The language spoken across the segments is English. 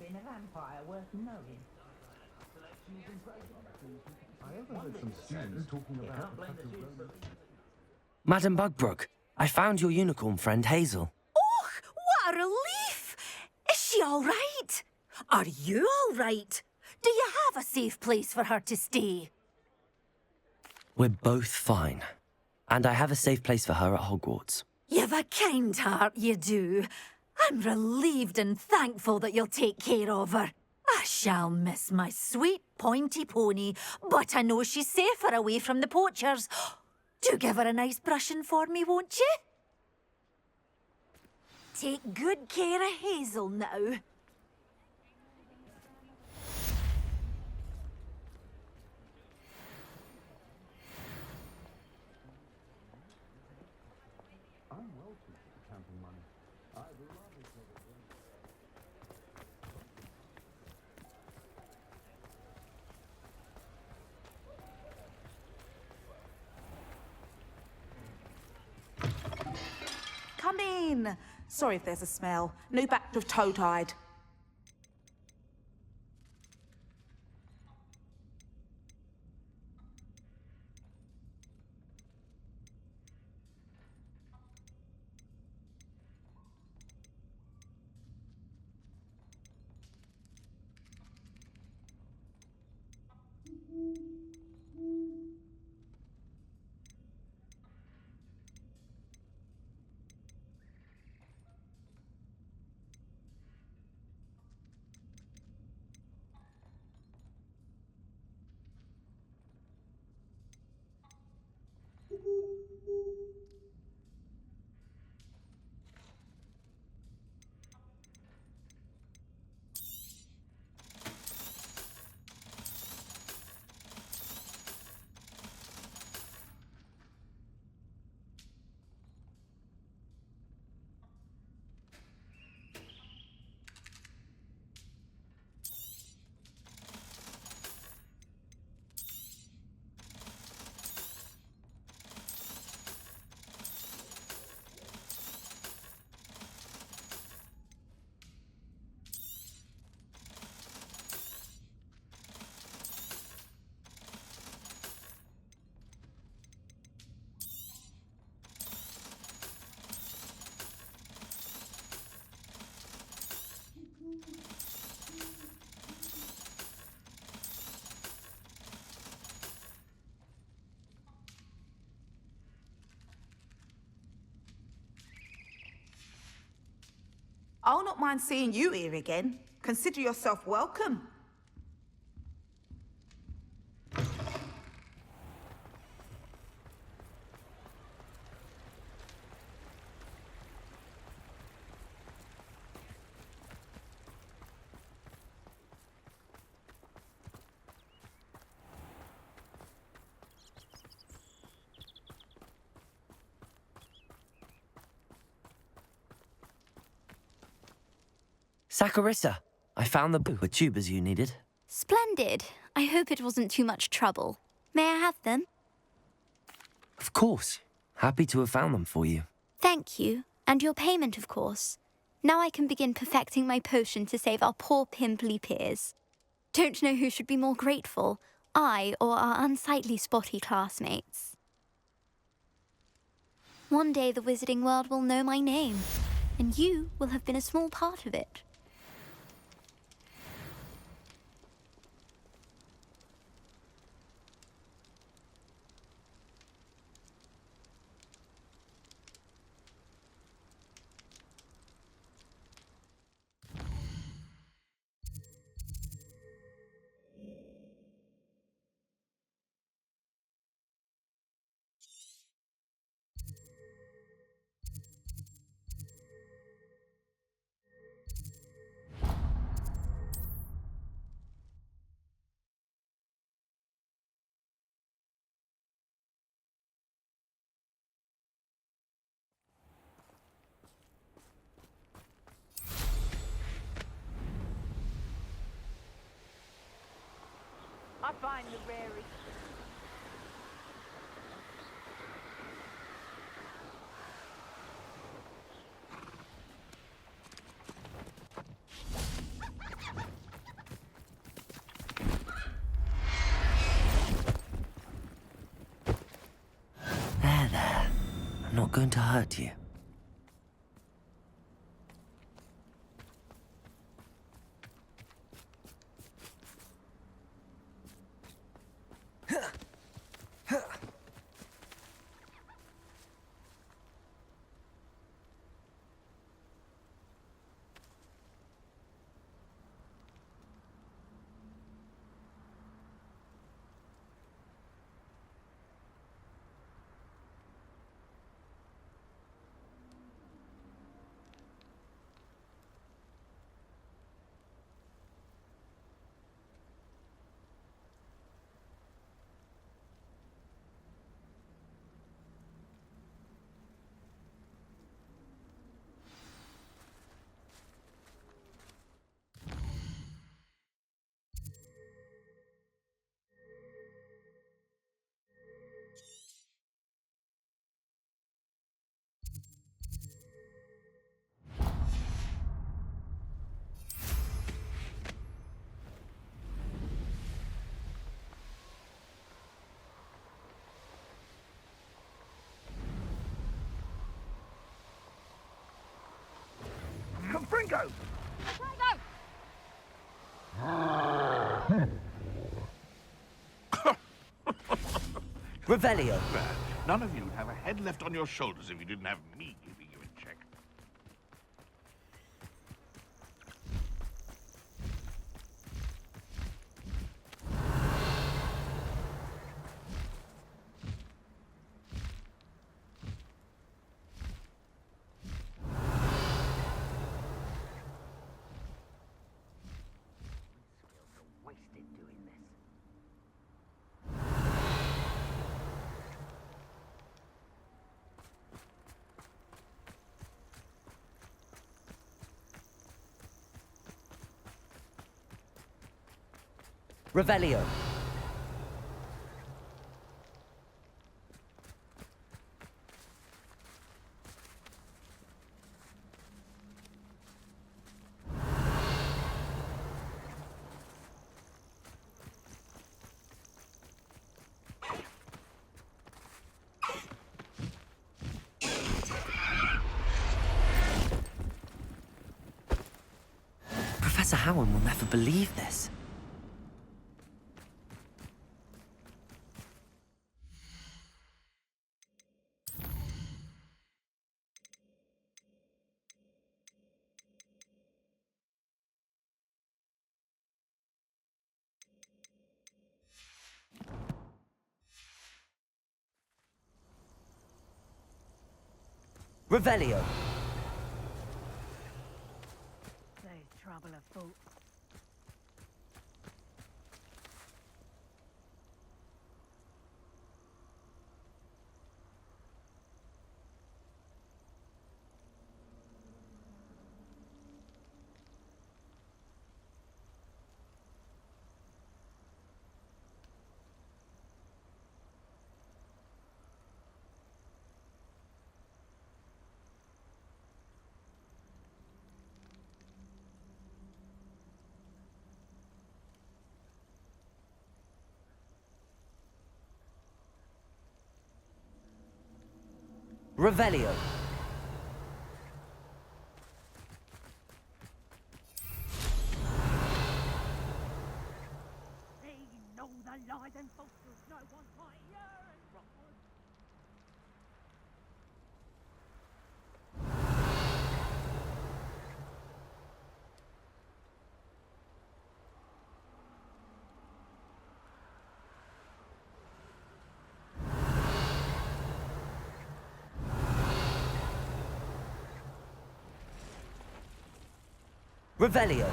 been a vampire worth knowing. I overheard some students talking about the fact of Madam Bugbrook, I found your unicorn friend Hazel. Oh, what a relief! Is she all right? Are you all right? Do you have a safe place for her to stay? We're both fine. And I have a safe place for her at Hogwarts. You've a kind heart, you do. I'm relieved and thankful that you'll take care of her. I shall miss my sweet pointy pony, but I know she's safer away from the poachers. Do give her a nice brushing for me, won't you? Take good care of Hazel now. I'm well to counting money. I'd rather take it. Come in. Sorry if there's a smell. New batch of toe-tied. I'll not mind seeing you here again. Consider yourself welcome. Saccharissa, I found the tubers you needed. Splendid. I hope it wasn't too much trouble. May I have them? Of course. Happy to have found them for you. Thank you. And your payment, of course. Now I can begin perfecting my potion to save our poor pimply peers. Don't know who should be more grateful, I or our unsightly spotty classmates. One day the wizarding world will know my name, and you will have been a small part of it. I find the rarest. I'm not going to hurt you. Confringo! Revelio. Bad. None of you'd have a head left on your shoulders if you didn't have me giving you a check. Wasted doing this. Revelio. Professor Howard will never believe this. Revelio. There's trouble afoot. Revelio. They know the lies and falsehoods no one might hear and Rockwood. Revelio.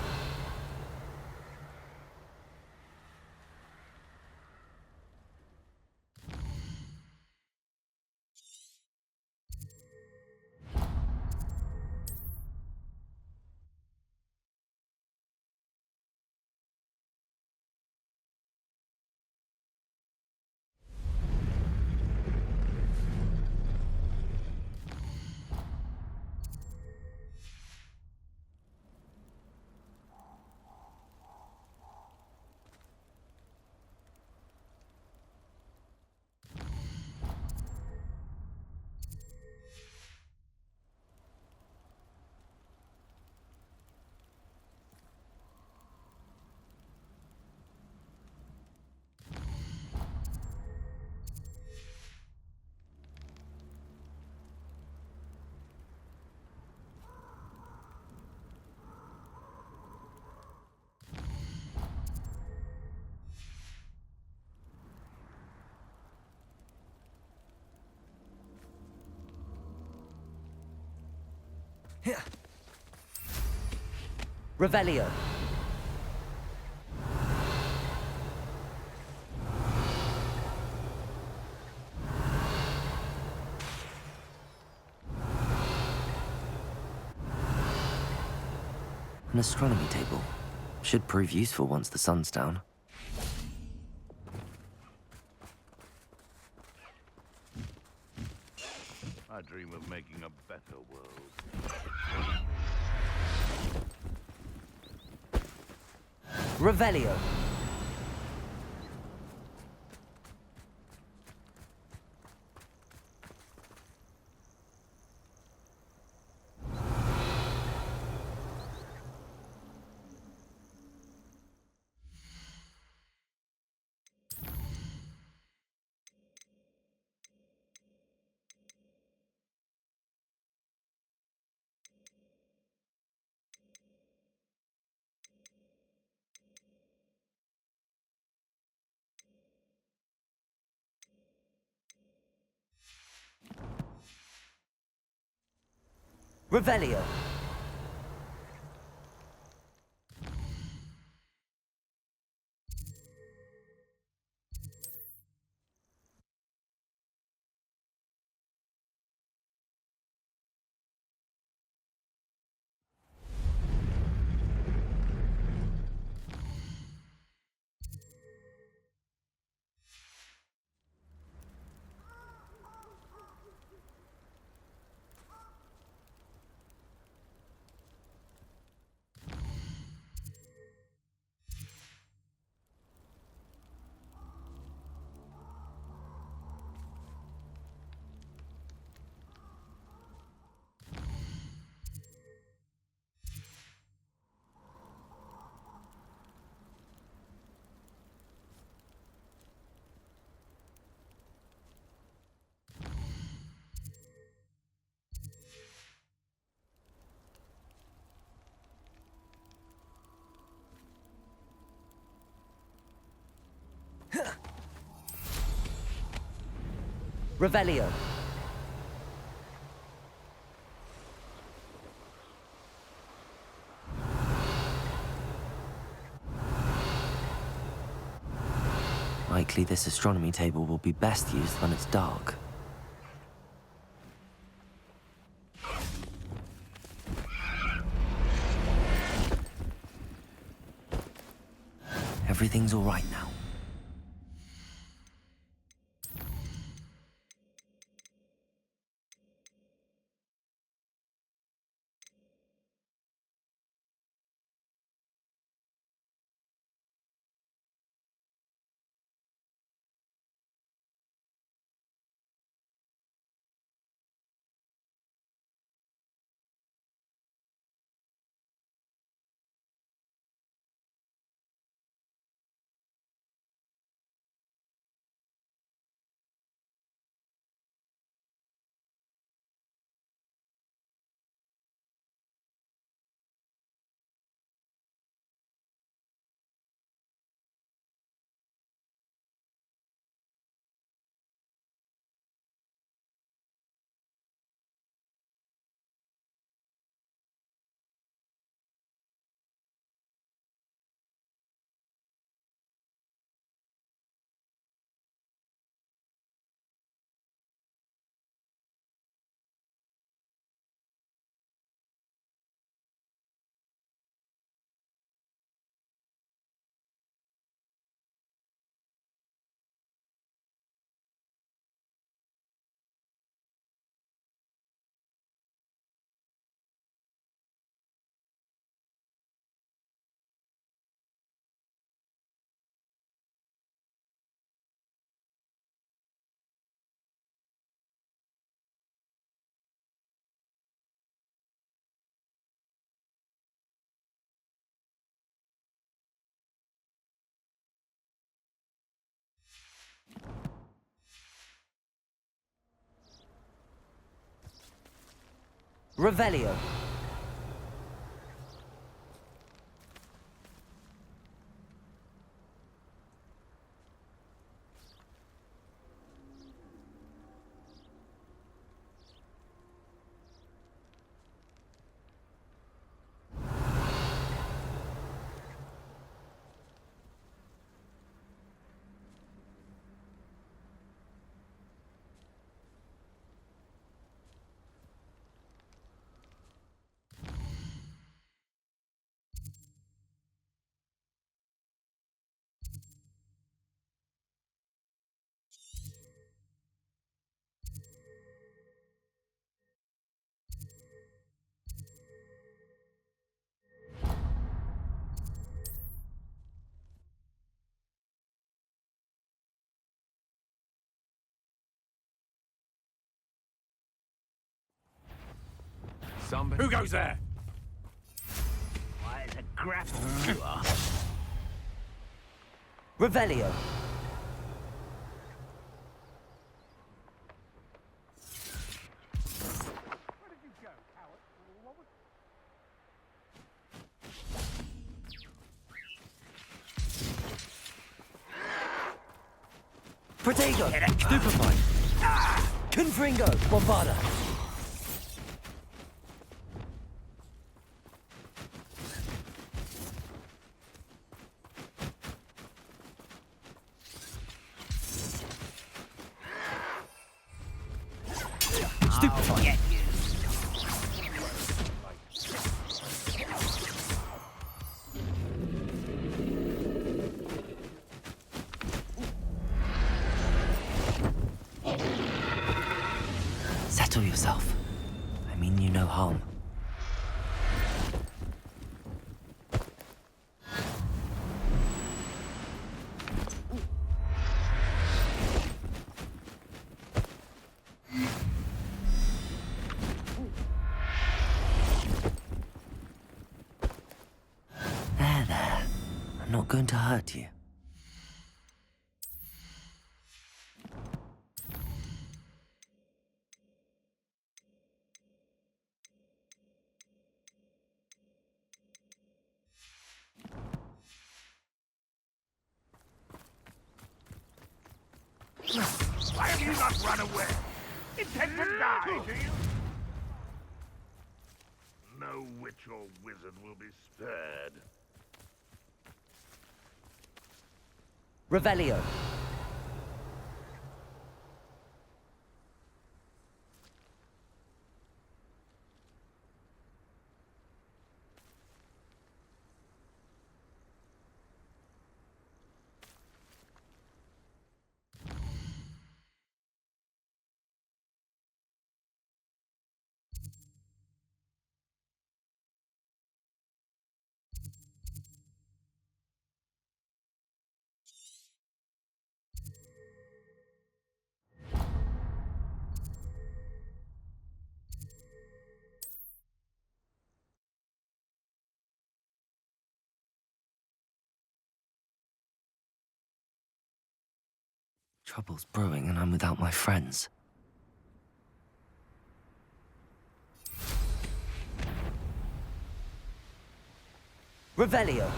Revelio. An astronomy table. Should prove useful once the sun's down. I dream of making a better world. Revelio. Revelio. Revelio. Likely this astronomy table will be best used when it's dark. Everything's all right now. Revelio. sunburn. Who goes there? Why, it's a grapple you are. Revelio. Protego. Stupefy. Confringo. Bombarda. Stupefy. Settle yourself. I mean you no harm. There. I'm not going to hurt you. Why have you not run away? Intend to die, do you? No witch or wizard will be spared. Revelio. Trouble's brewing and I'm without my friends. Revelio.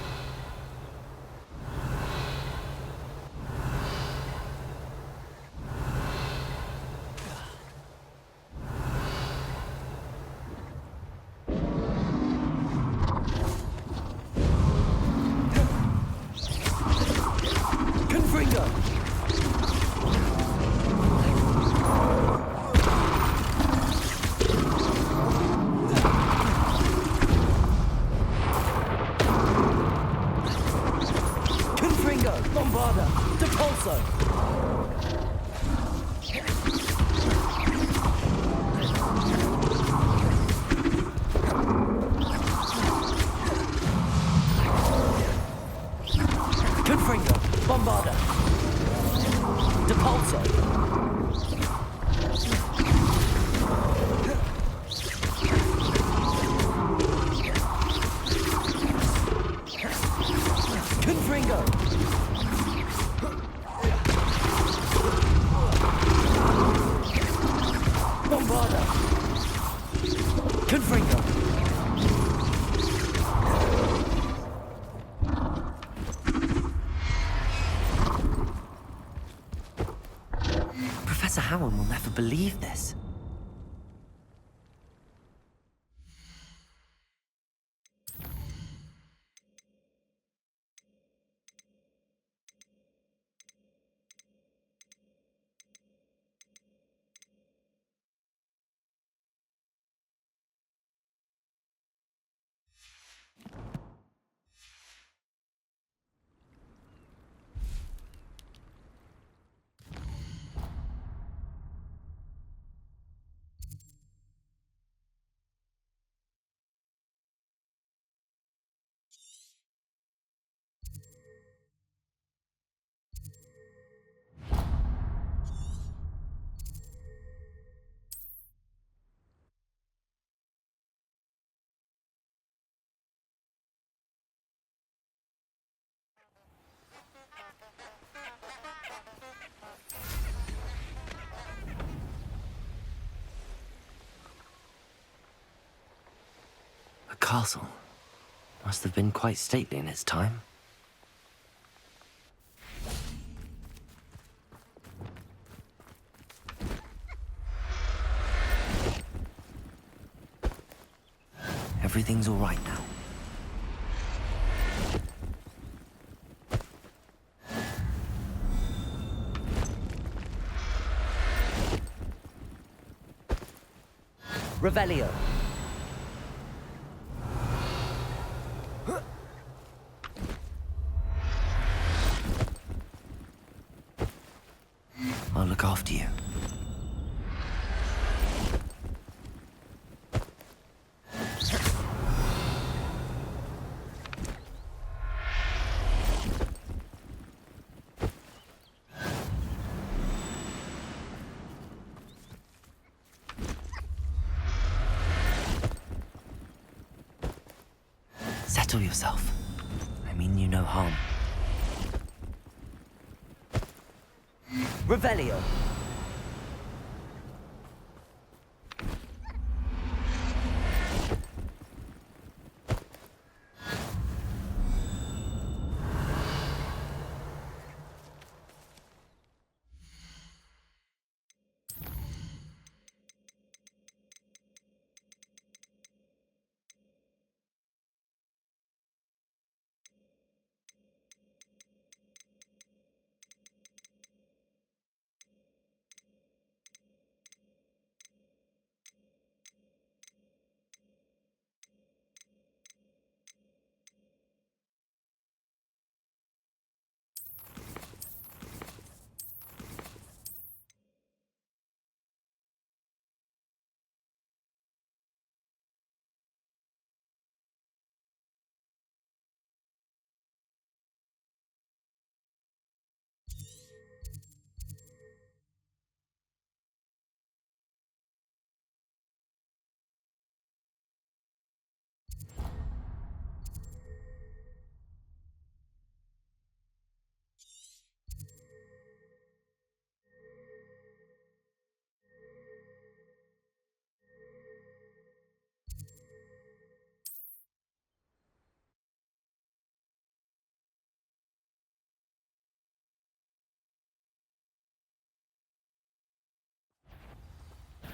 Confringo. Bombarda! Depulso! Confringo! Bombarda! Depulso! Confringo! Bombarda! Confringo! Professor Howard will never believe this. castle. Must have been quite stately in its time. Everything's all right now. Revelio. I'll look after you. Settle yourself. I mean you no harm. Revelio.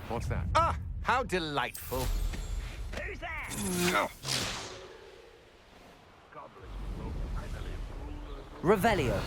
What's that? Ah, how delightful. Who's there? Revelio.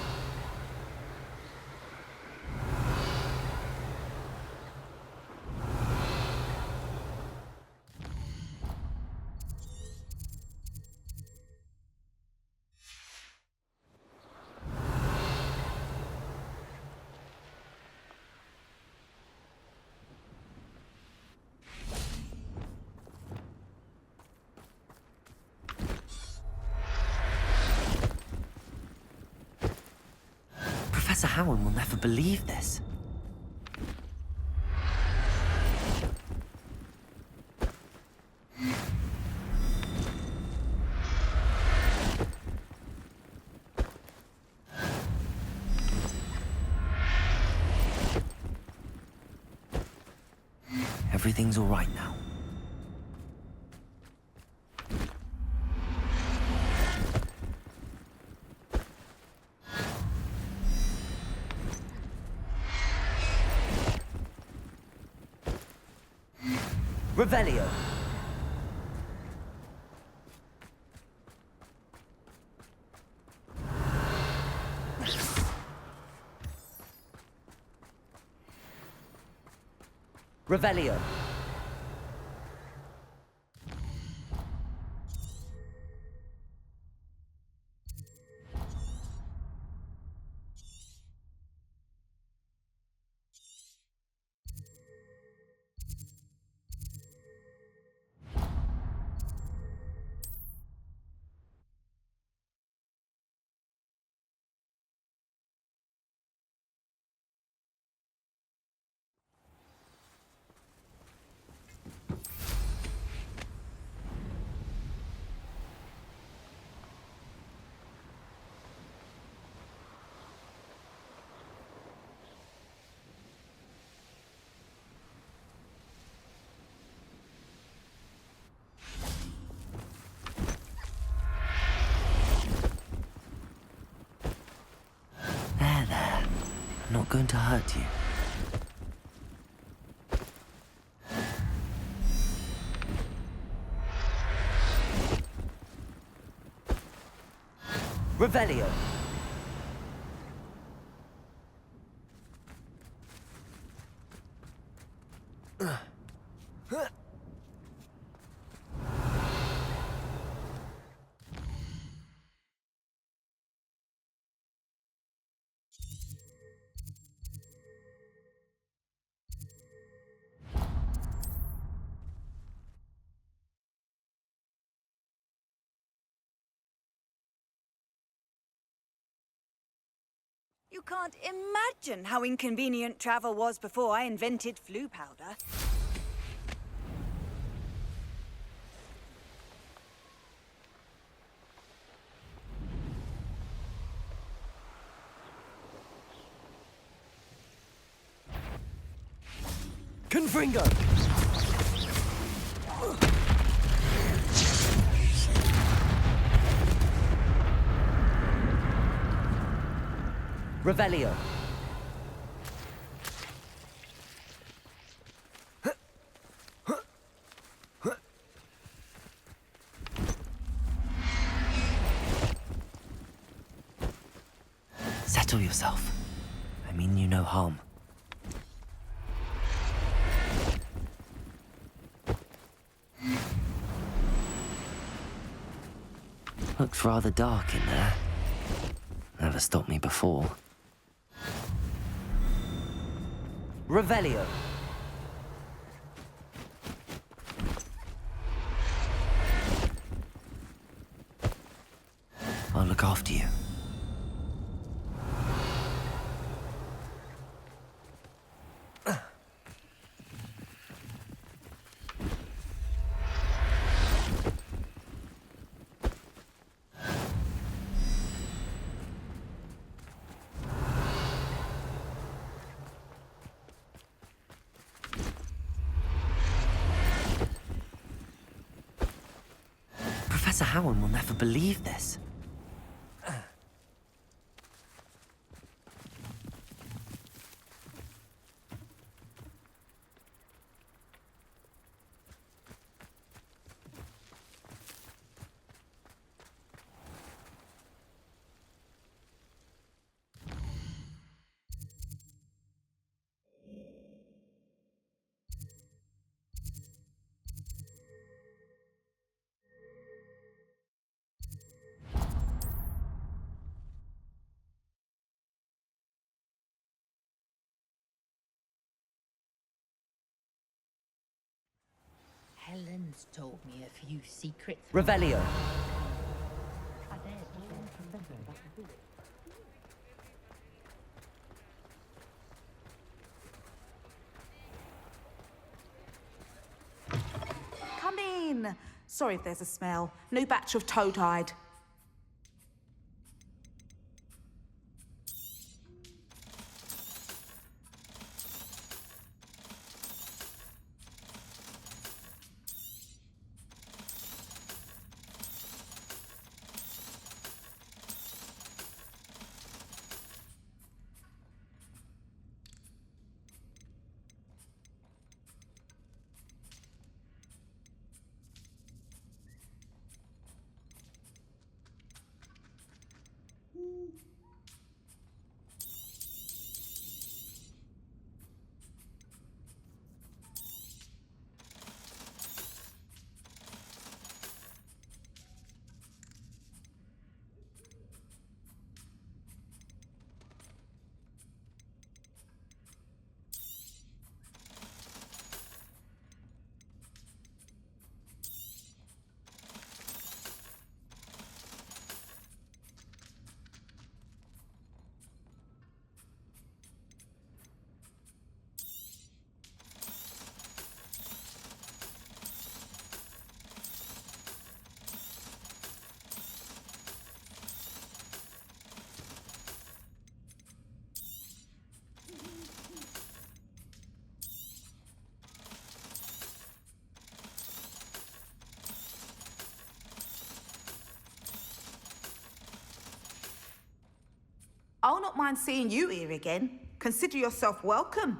Professor Howard will never believe this. Everything's all right now. Revelio. Revelio. going to hurt you. Revelio. You can't imagine how inconvenient travel was before I invented flu powder. Confringo! Revelio. Settle yourself. I mean you no harm. Looks rather dark in there. Never stopped me before. Revelio. I'll look after you. Professor Howard will never believe this. Helen's told me a few secrets. Revelio. Come in. Sorry if there's a smell. New batch of toe-tied. I'll not mind seeing you here again, Consider yourself welcome.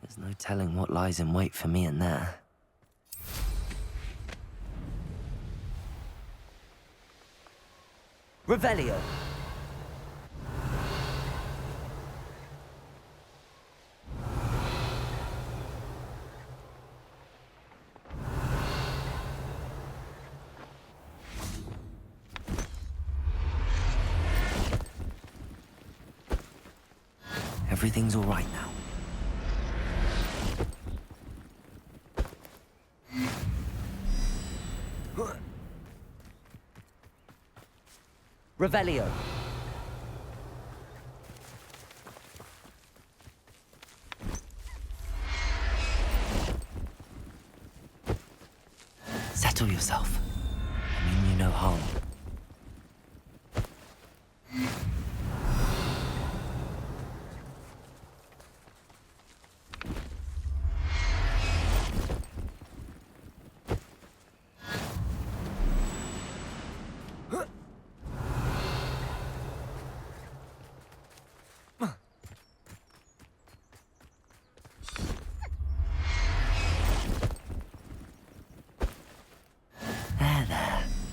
There's no telling what lies in wait for me in there. Revelio! Everything's all right now. Revelio. Settle yourself. I mean you no harm.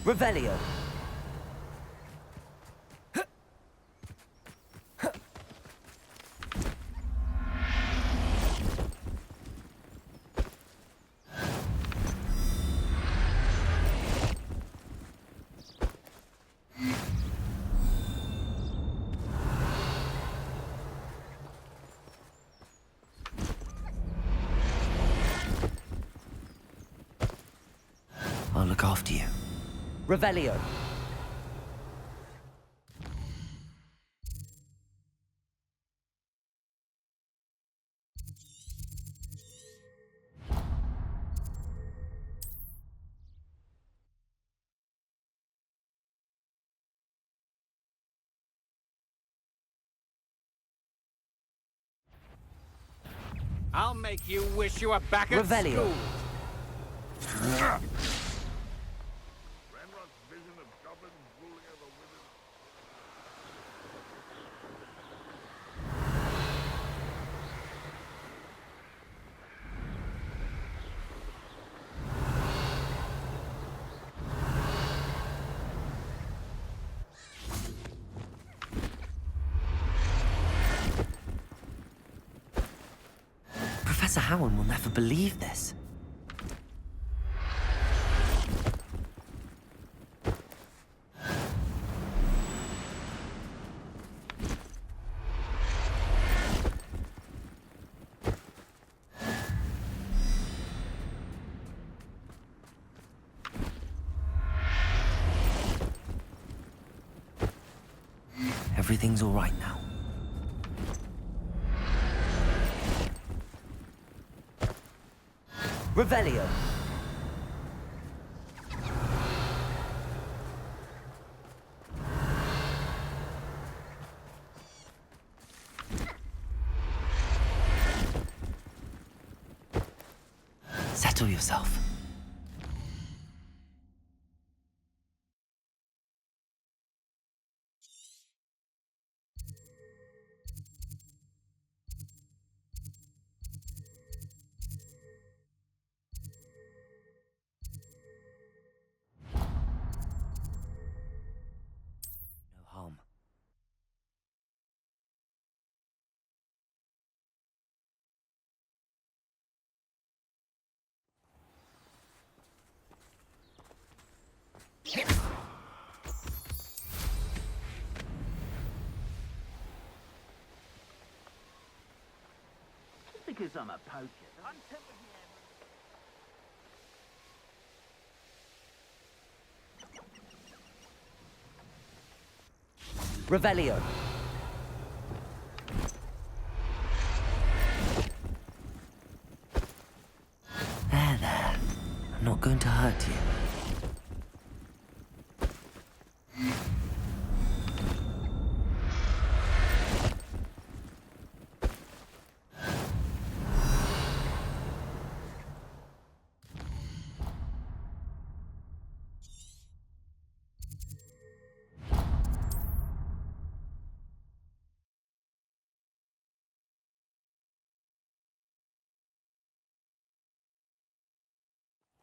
Revelio. I'll look after you. Revelio. I'll make you wish you were back at Revelio. school. Ranrock's vision of goblins ruling over women. Professor Howard will never believe this. Everything's all right now. Revelio. Settle yourself. because I'm a poker. Revelio. There. I'm not going to hurt you.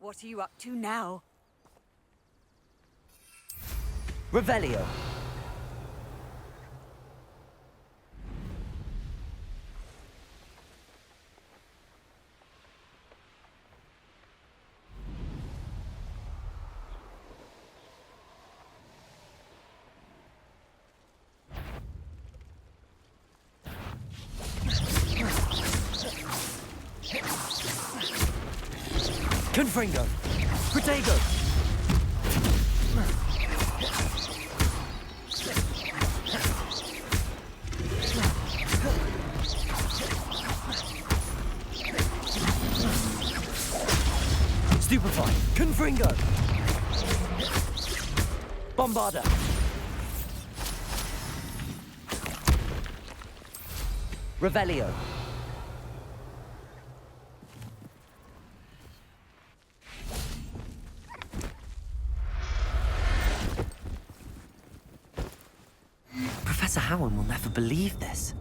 What are you up to now? Revelio. Confringo. Protego. Stupefy. Confringo. Bombarda. Revelio. Professor Howard will never believe this.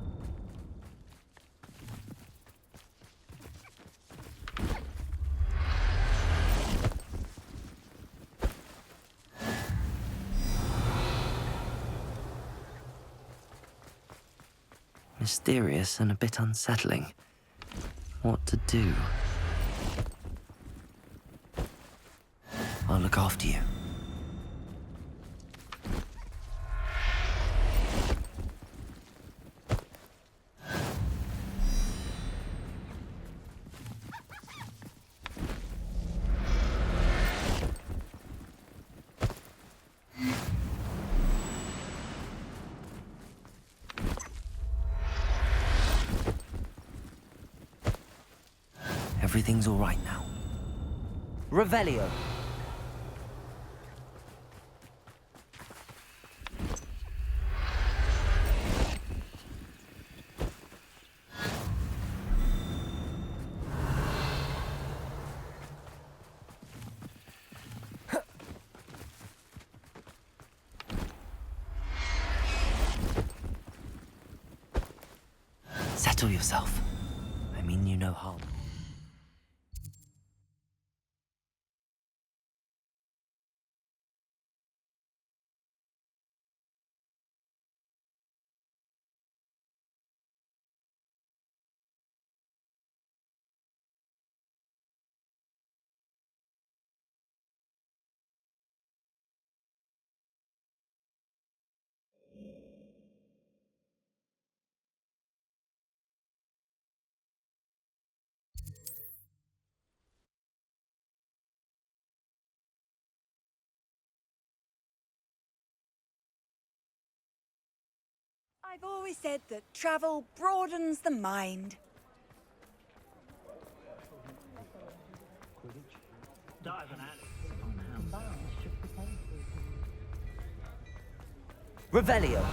Mysterious and a bit unsettling. What to do? I'll look after you. Everything's all right now. Revelio. Settle yourself. I mean you no harm. I've always said that travel broadens the mind. Revelio.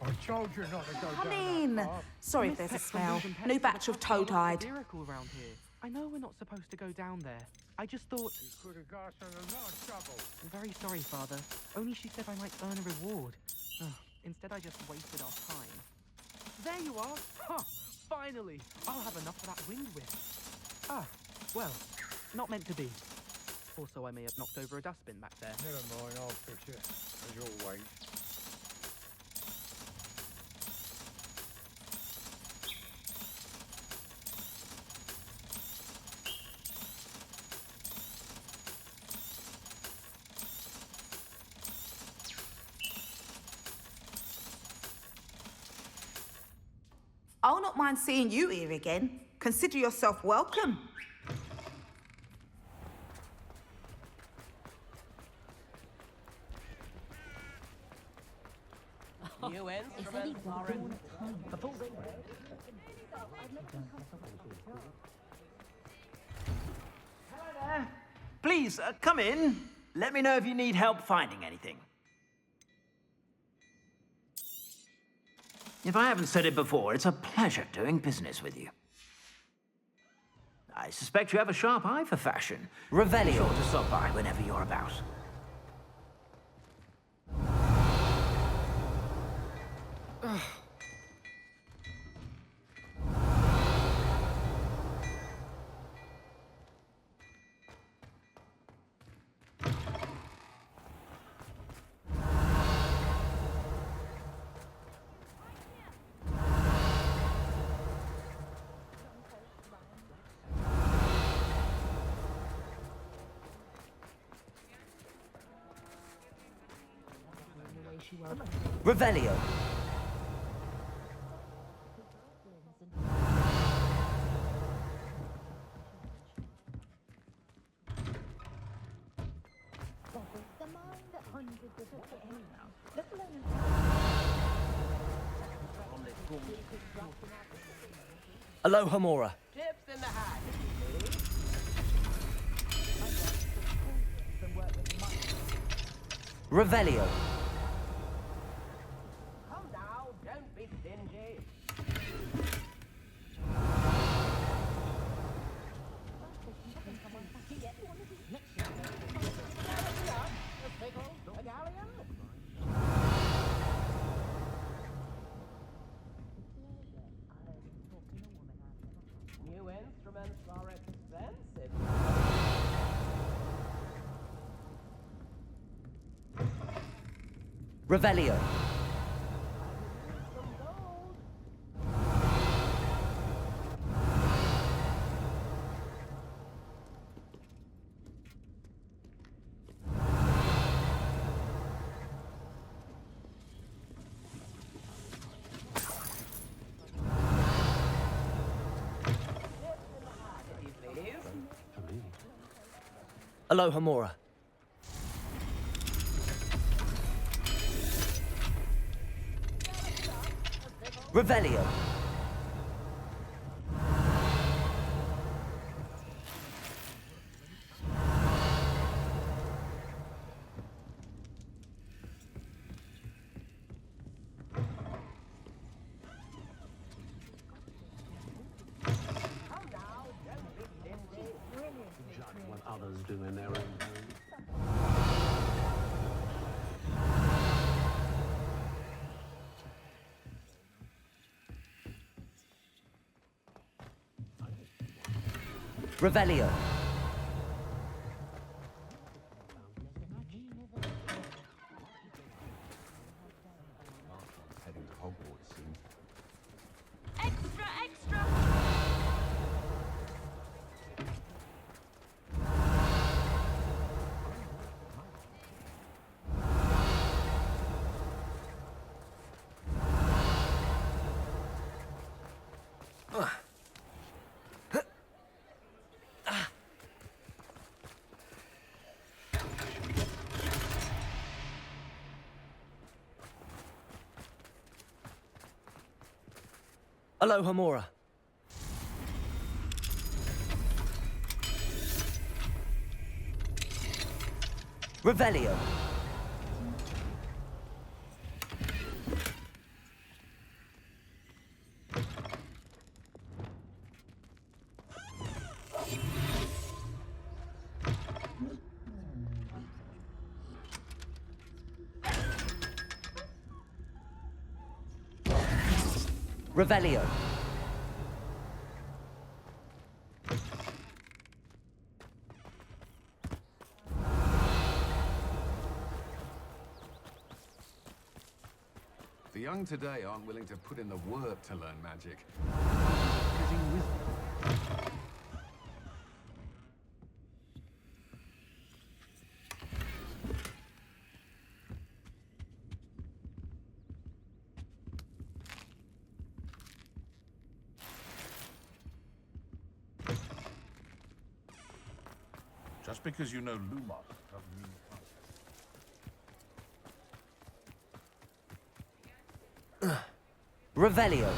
I told you not to go Come down in. that path. Sorry if there's a smell. New batch of toad-hide. Around here. I know we're not supposed to go down there. I just thought... You could have got us in a lot of trouble. I'm very sorry, Father. Only she said I might earn a reward. Instead, I just wasted our time. There you are! Huh! Finally! I'll have enough of that wind whip. Ah, well, not meant to be. Also, I may have knocked over a dustbin back there. Never mind, I'll fix it, as always. mind seeing you here again. Consider yourself welcome. New instruments are in. Hello there. Please, come in. Let me know if you need help finding anything. If I haven't said it before, it's a pleasure doing business with you. I suspect you have a sharp eye for fashion. Revelio. Be sure to stop by whenever you're about. Revelio. Aloha Mora. Tips in the hat. Revelio. Come now, don't be stingy. New instruments are expensive. Revelio. Aloha Mora. Revelio. Judge what others do in their own home. Revelio. Heading to Hogwarts soon. Extra, extra! Aloha Mora. Revelio. Revelio. The young today aren't willing to put in the work to learn magic. Just because you know Lumos doesn't mean you can't. Revelio.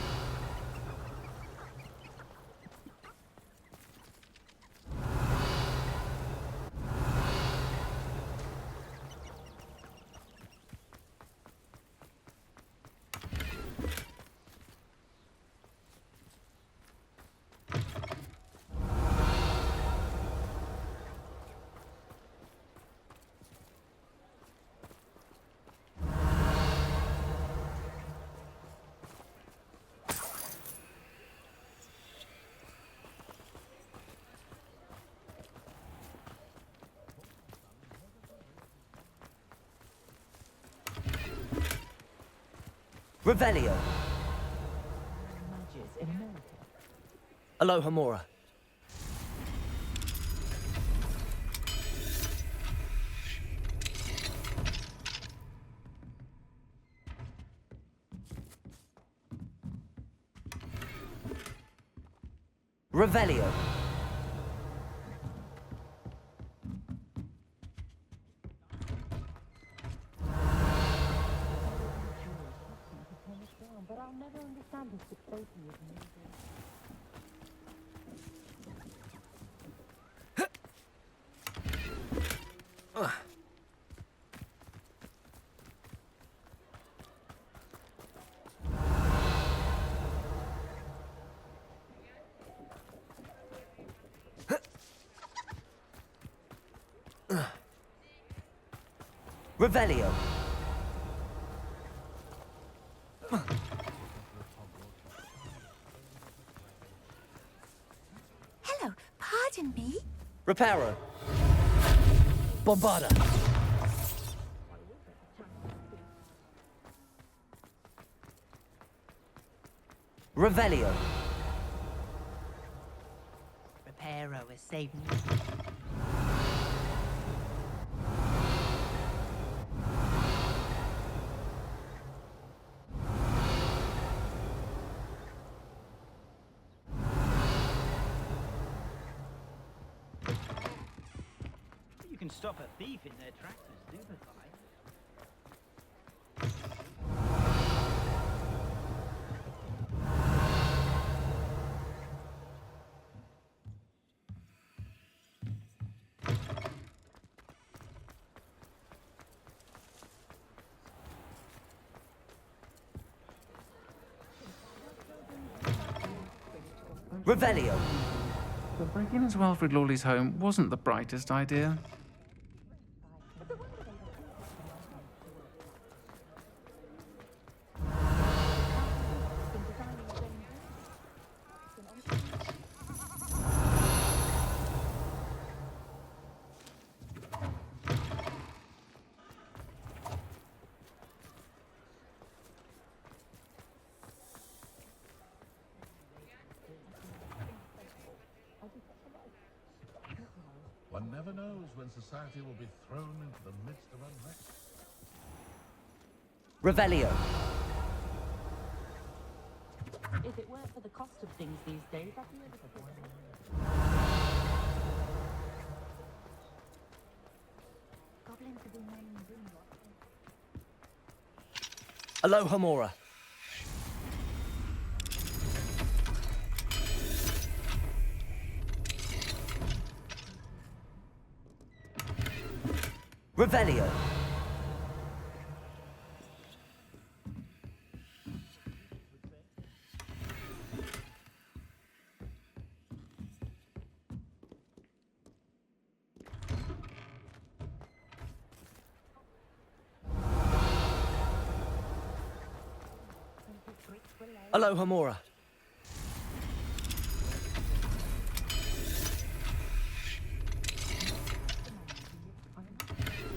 Revelio. Aloha Mora. Revelio. But I'll never understand this fixation with me. Revelio. Hello, pardon me? Reparo. Bombarda. Revelio. Reparo has saved me. You can stop a thief in their tracks as stupefy. Revelio. But breaking into Alfred Lawley's home wasn't the brightest idea. One never knows when society will be thrown into the midst of unrest. Revelio. If it weren't for the cost of things these days, I'd be able to afford it. Goblins have been running the room. Aloha Mora. Revelio. Aloha Mora.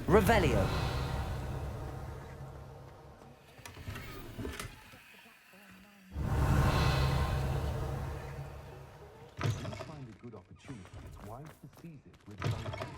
Revelio. When you find a good opportunity, it's wise to seize it with both hands.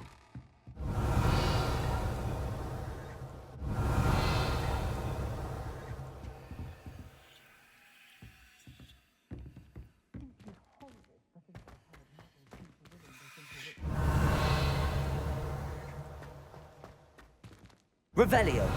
Revelio.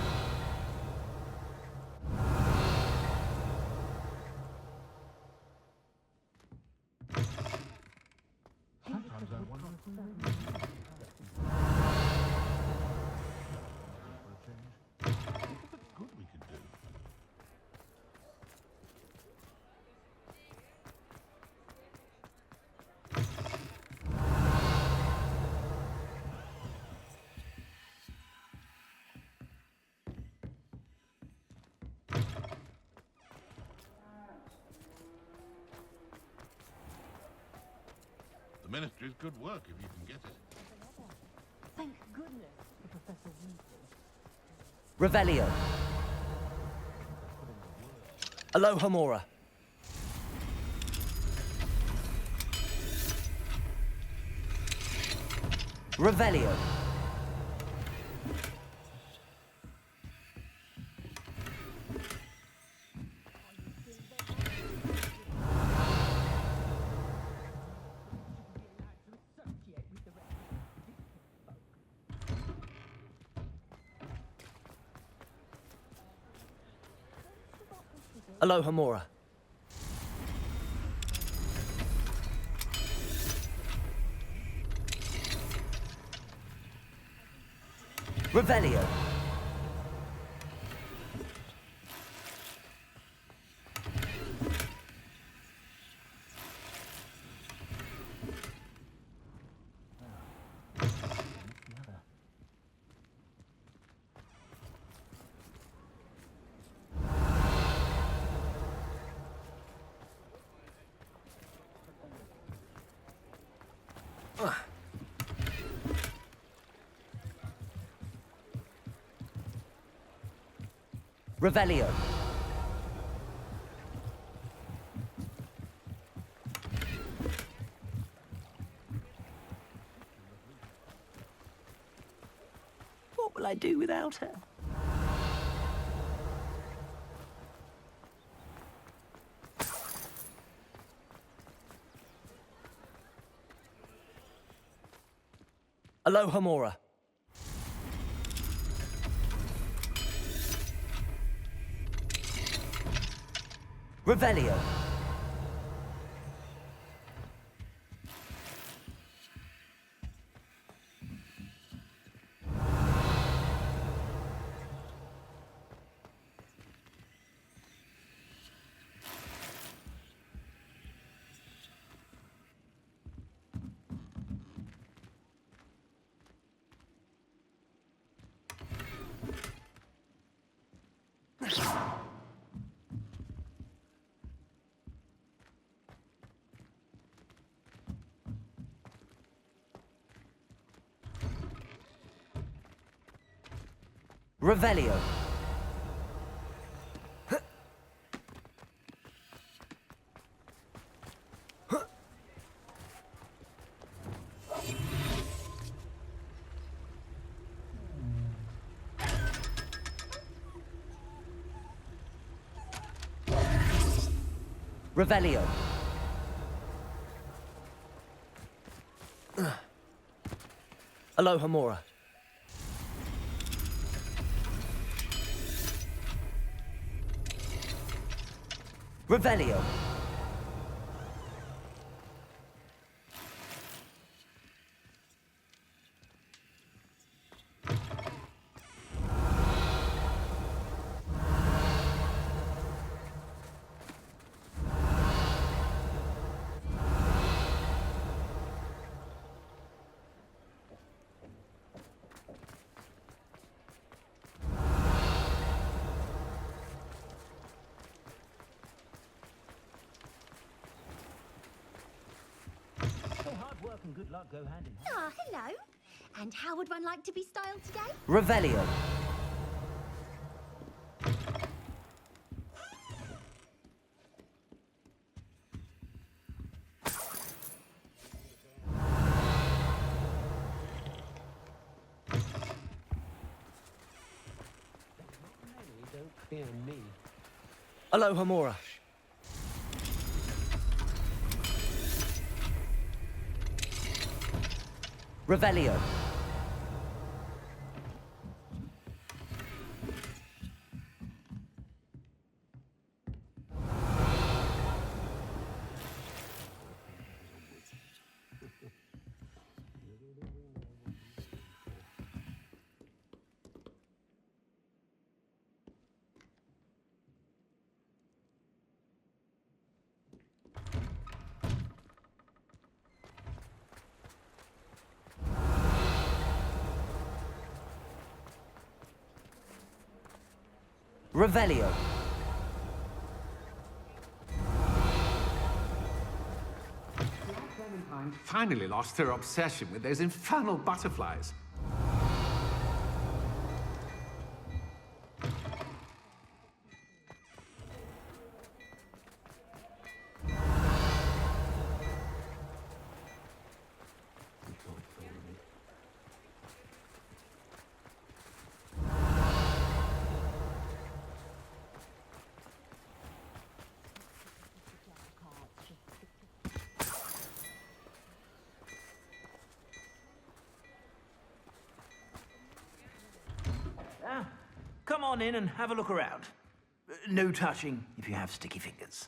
The Ministry's good work if you can get it. Thank goodness for Professor Weasley. Revelio. Aloha Mora. Revelio. Aloha Mora. Revelio. Revelio. What will I do without her? Aloha Mora. Revelio. Revelio. Revelio. Aloha Mora. Revelio. Work and good luck go hand in hand. Ah, hello. And how would one like to be styled today? Revelio. Don't fear me. Aloha Mora. Revelio. Revelio. Clementine finally lost her obsession with those infernal butterflies. Come on in and have a look around. No touching if you have sticky fingers.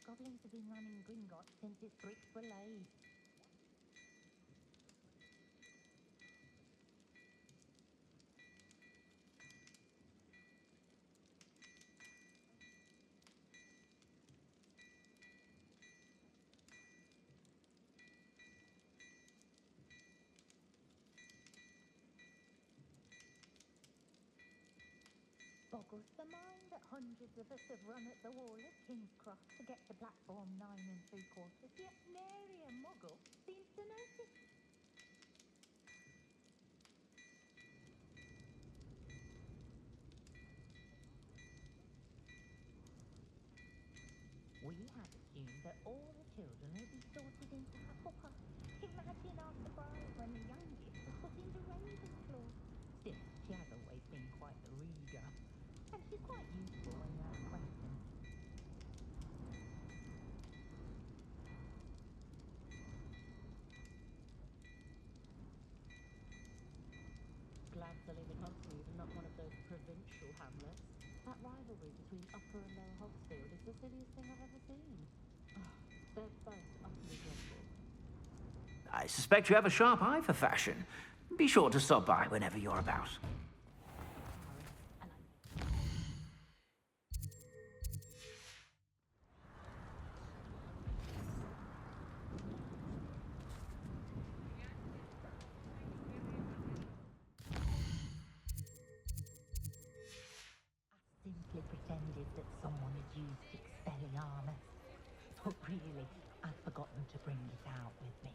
Goblins have been running Gringotts since its bricks were laid. Boggles the mind that hundreds of us have run at the wall at King's Cross to get to platform 9 3/4, yet nary a muggle seems to notice. We had assumed that all the children would be sorted into Hufflepuff. Imagine our surprise when the youngest was put into Ravenclaw. Still, she has always been quite the reader. And she's quite useful when you have questions. Glad to live in Hogsmeade and not one of those provincial hamlets. That rivalry between Upper and Lower Hogsfield is the silliest thing I've ever seen. They're both utterly dreadful. I suspect you have a sharp eye for fashion. Be sure to stop by whenever you're about. Simply pretended that someone had used Expelliarmus. But really, I'd forgotten to bring it out with me.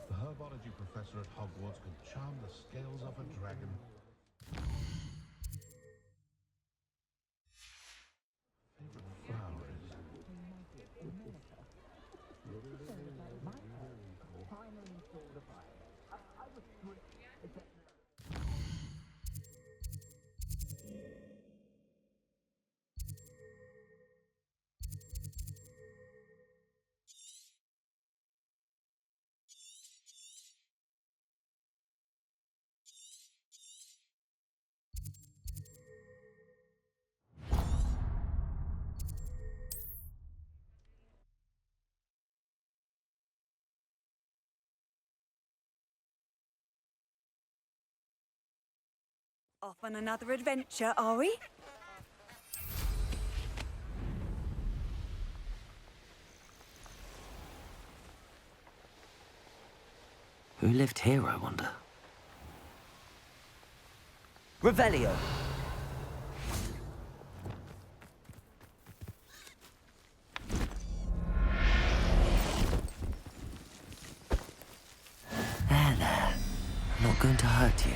The herbology professor at Hogwarts could charm the scales off a dragon. Favorite flower is... Finally thought about it. I was thrilled. Off on another adventure, are we? Who lived here, I wonder? Revelio. going to hurt you.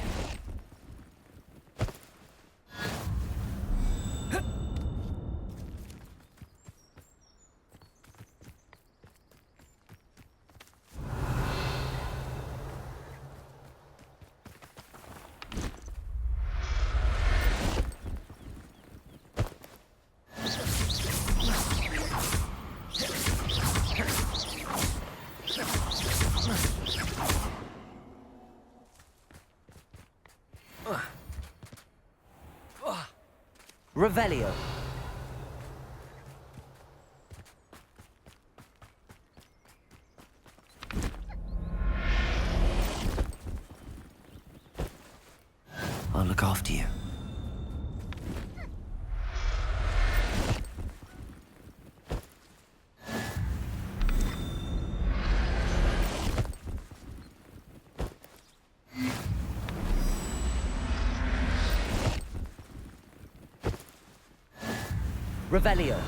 Revelio. I'll look after you. Revelio.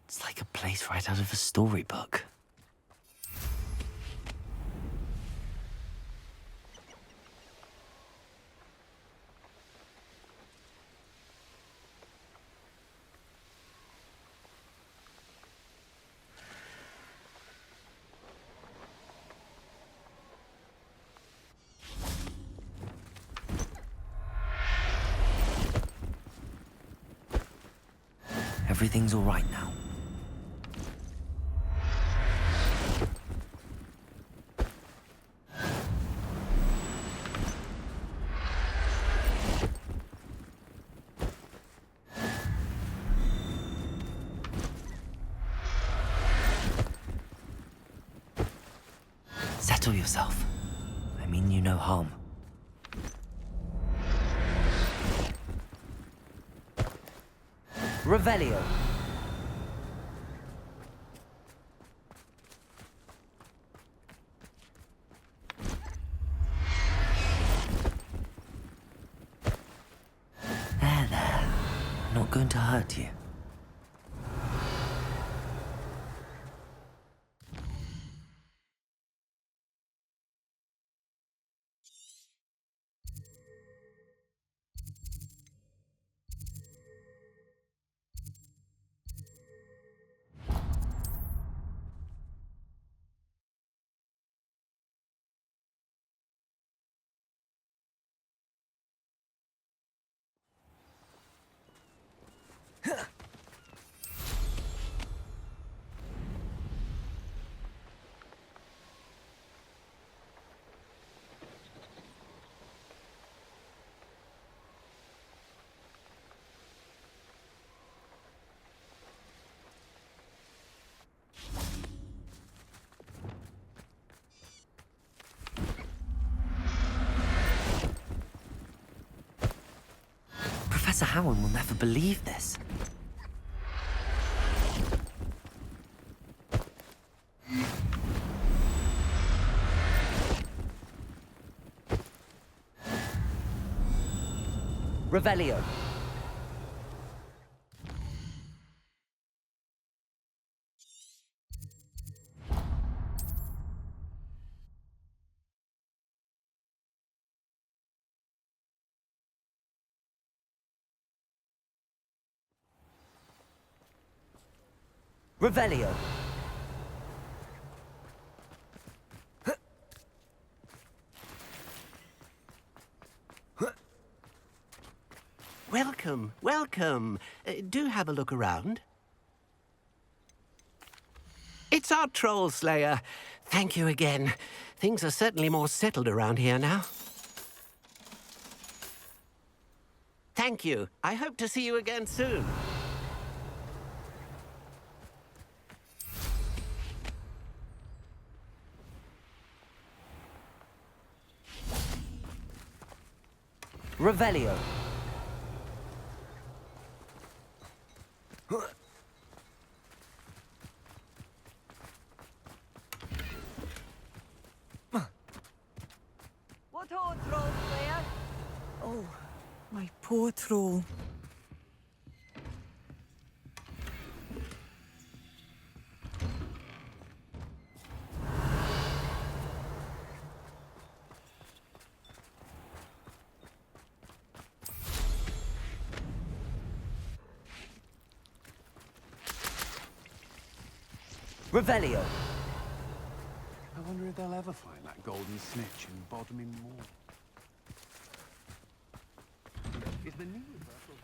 It's like a place right out of a storybook. Everything's all right now. Settle yourself. I mean you no harm. Revelio. There. I'm not going to hurt you. Professor Howard will never believe this. Revelio. Revelio. Welcome, welcome. Do have a look around. It's our troll slayer. Thank you again. Things are certainly more settled around here now. Thank you. I hope to see you again soon. Revelio. poor troll. Revelio. I wonder if they'll ever find that golden snitch in Bodmin Moor. Is the new reversal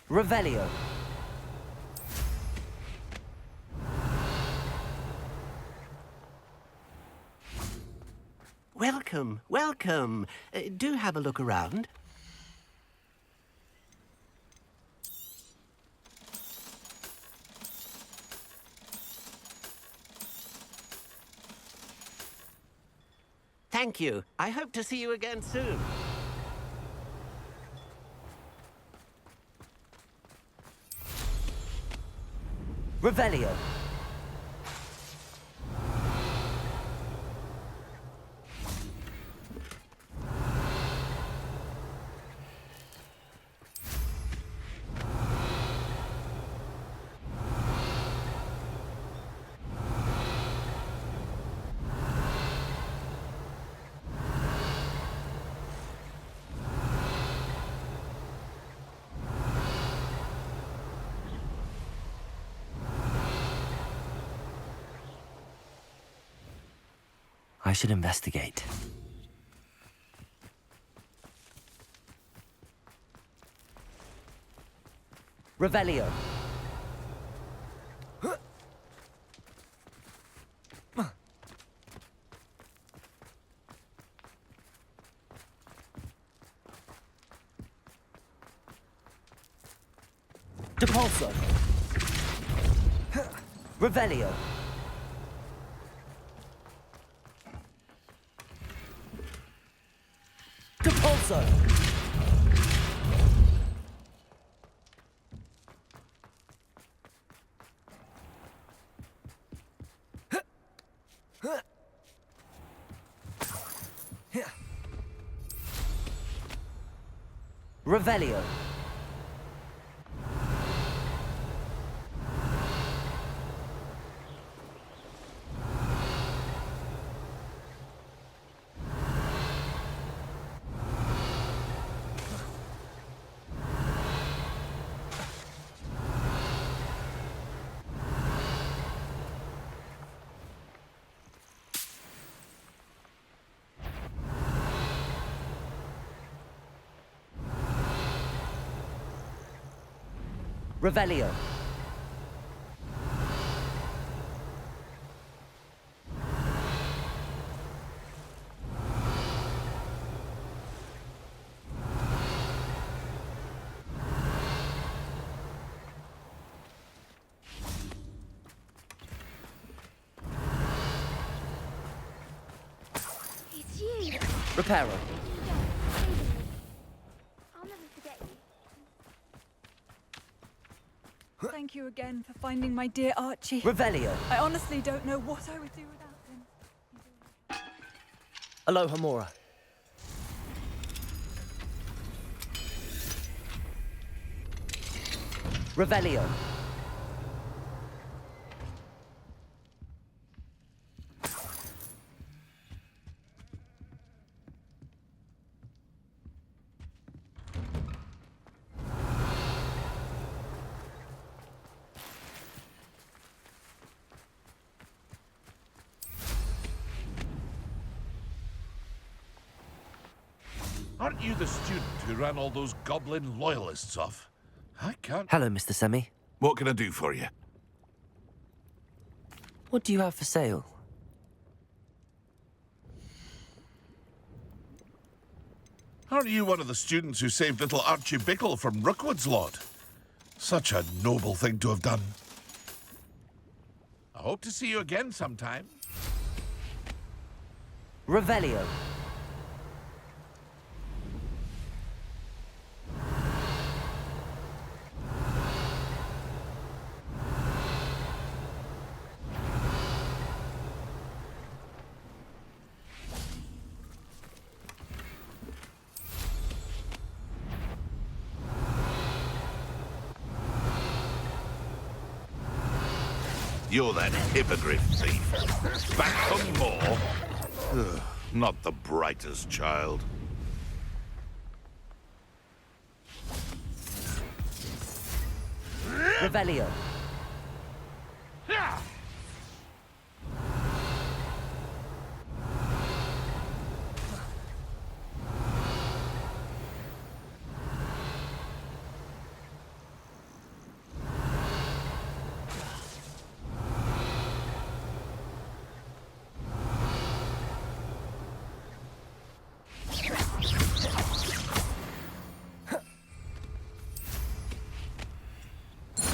Revelio. Welcome, welcome. Do have a look around. Thank you. I hope to see you again soon. Revelio. I should investigate. Revelio. Depulso. Revelio. Depulso. Revelio. Revelio. It's you. Reparo. I'll never forget you. Thank you again for finding my dear Archie. Revelio. I honestly don't know what I would do without him. Aloha Mora. Revelio. Aren't you the student who ran all those goblin loyalists off? I can't... Hello, Mr. Semi. What can I do for you? What do you have for sale? Aren't you one of the students who saved little Archie Bickle from Rookwood's lot? Such a noble thing to have done. I hope to see you again sometime. Revelio. You're that hippogriff thief. Back for more? Ugh, not the brightest child. Revelio.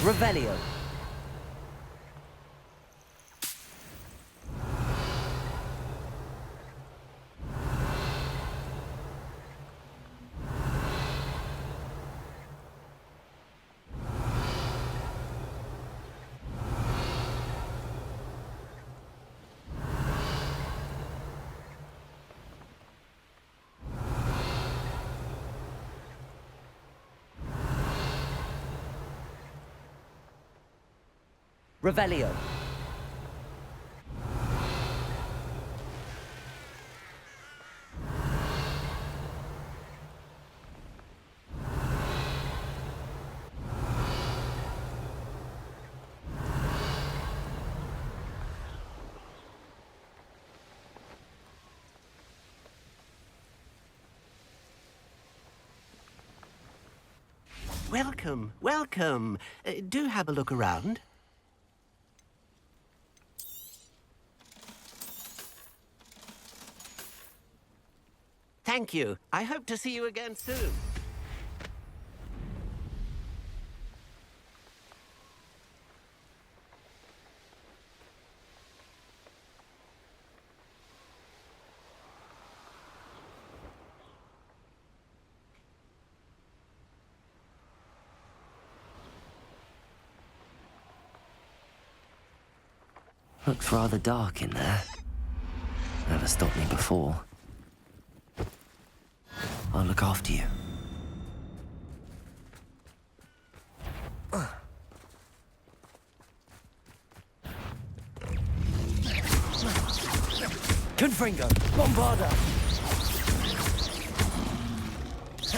Revelio. Revelio. Welcome, welcome. Do have a look around. Thank you. I hope to see you again soon. Looks rather dark in there. Never stopped me before. I'll look after you. Confringo! Bombarda!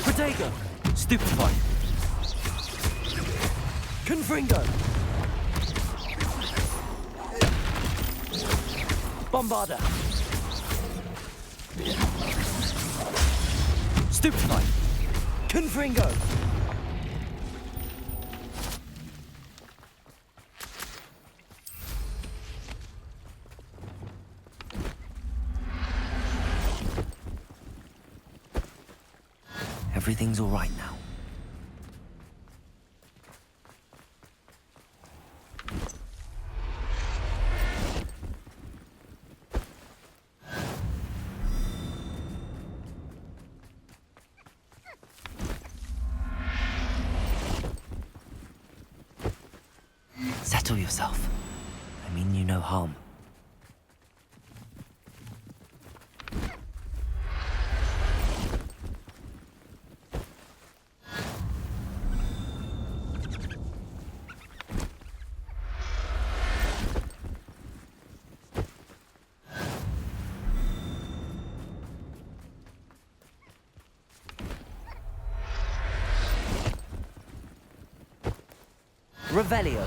Protego! Stupefy! Confringo! Bombarda! Stupefy! Confringo! Everything's all right now. Settle yourself. I mean you no harm. Revelio.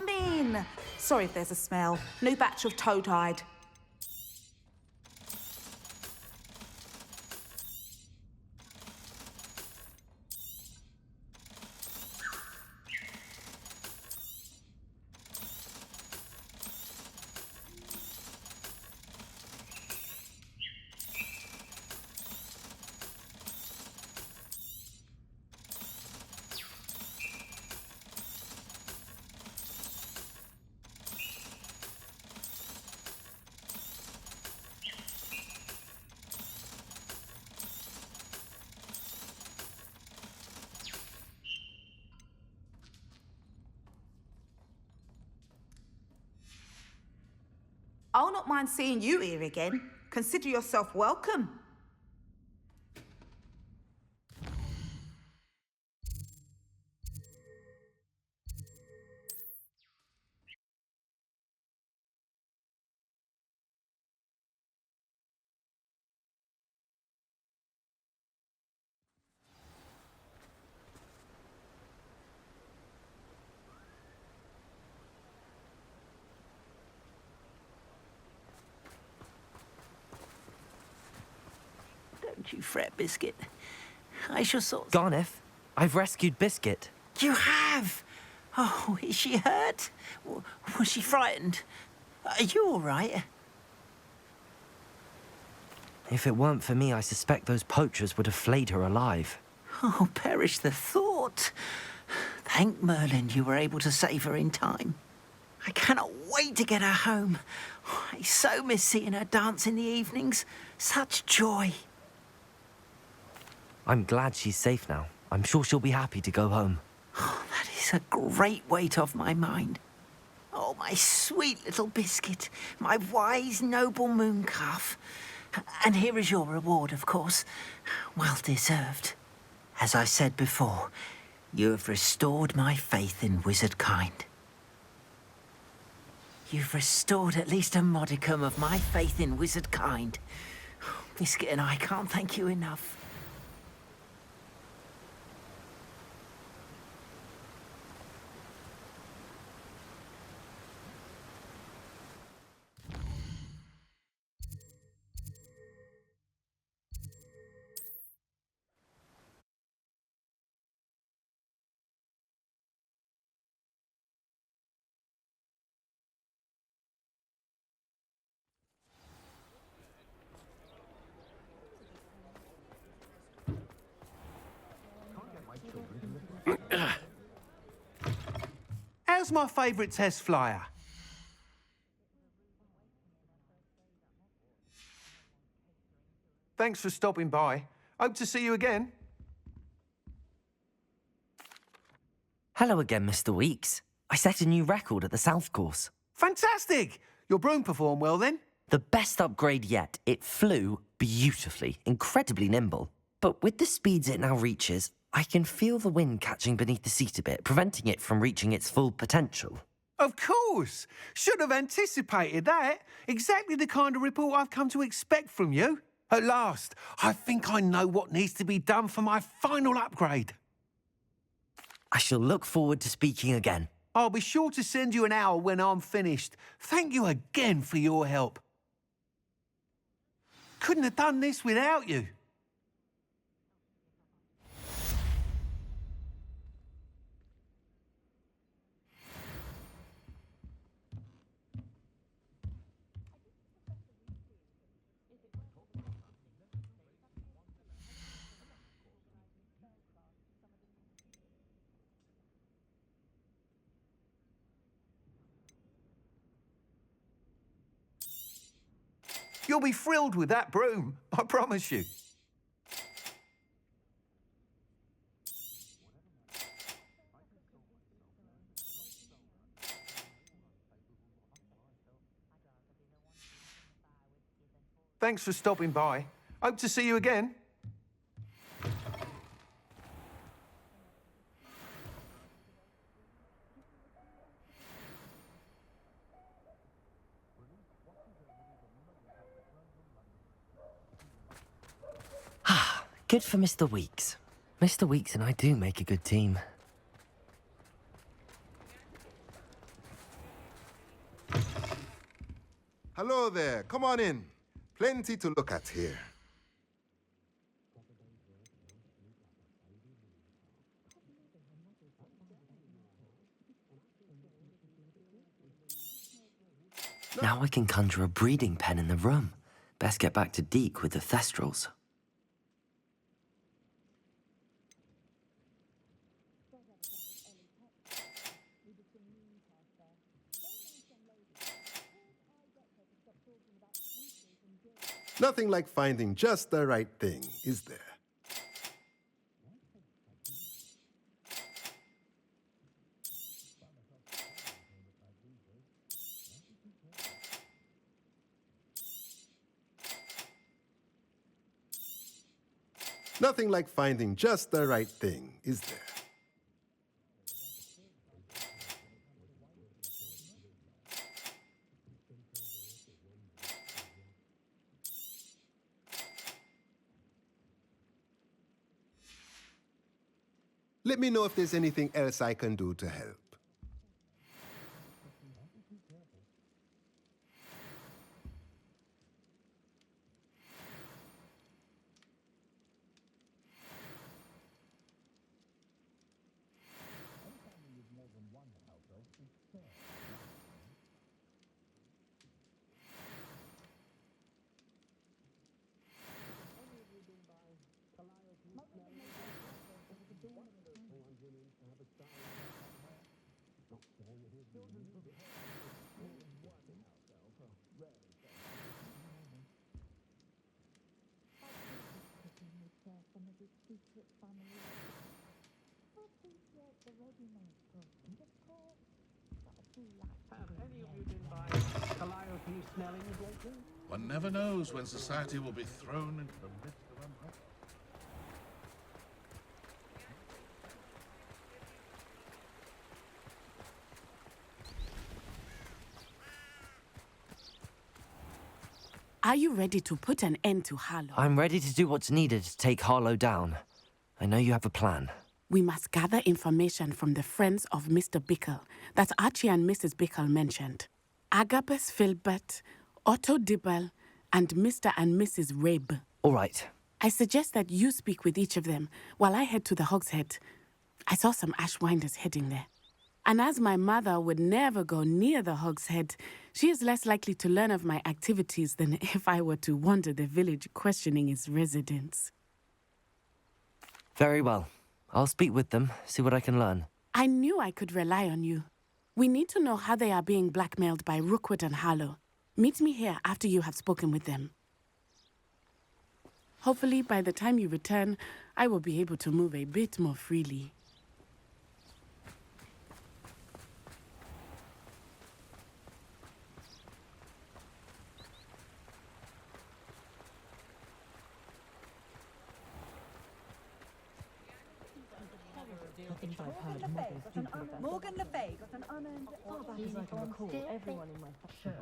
Come in. Sorry if there's a smell. New batch of toad-hide. I'll not mind seeing you here again. Consider yourself welcome. Don't you fret, Biscuit. I shall sort... Garneth, I've rescued Biscuit. You have? Oh, is she hurt? Was she frightened? Are you all right? If it weren't for me, I suspect those poachers would have flayed her alive. Oh, perish the thought. Thank Merlin you were able to save her in time. I cannot wait to get her home. I so miss seeing her dance in the evenings. Such joy. I'm glad she's safe now. I'm sure she'll be happy to go home. Oh, that is a great weight off my mind. Oh, my sweet little Biscuit, my wise, noble moon calf. And here is your reward, of course. Well deserved. As I said before, you have restored my faith in wizard kind. You've restored at least a modicum of my faith in wizard kind. Biscuit and I can't thank you enough. How's my favourite test flyer? Thanks for stopping by. Hope to see you again. Hello again, Mr. Weeks. I set a new record at the South Course. Fantastic! Your broom performed well then? The best upgrade yet. It flew beautifully, incredibly nimble. But with the speeds it now reaches, I can feel the wind catching beneath the seat a bit, preventing it from reaching its full potential. Of course! Should have anticipated that. Exactly the kind of report I've come to expect from you. At last, I think I know what needs to be done for my final upgrade. I shall look forward to speaking again. I'll be sure to send you an hour when I'm finished. Thank you again for your help. Couldn't have done this without you. You'll be thrilled with that broom, I promise you. Thanks for stopping by. Hope to see you again. Good for Mr. Weeks. Mr. Weeks and I do make a good team. Hello there. Come on in. Plenty to look at here. Now I can conjure a breeding pen in the room. Best get back to Deke with the thestrals. Nothing like finding just the right thing, is there? Nothing like finding just the right thing, is there? Let me know if there's anything else I can do to help. One never knows when society will be thrown into the midst of unrest. Are you ready to put an end to Harlow? I'm ready to do what's needed to take Harlow down. I know you have a plan. We must gather information from the friends of Mr. Bickle that Archie and Mrs. Bickle mentioned. Agabus Filbert, Otto Dibble, and Mr. and Mrs. Rabe. All right. I suggest that you speak with each of them while I head to the Hogshead. I saw some Ashwinders heading there. And as my mother would never go near the Hogshead, she is less likely to learn of my activities than if I were to wander the village questioning its residents. Very well. I'll speak with them, see what I can learn. I knew I could rely on you. We need to know how they are being blackmailed by Rookwood and Harlow. Meet me here after you have spoken with them. Hopefully, by the time you return, I will be able to move a bit more freely. Morgan Le Fay got an unearned... Oh, that is like a recall. Everyone in my... Sure.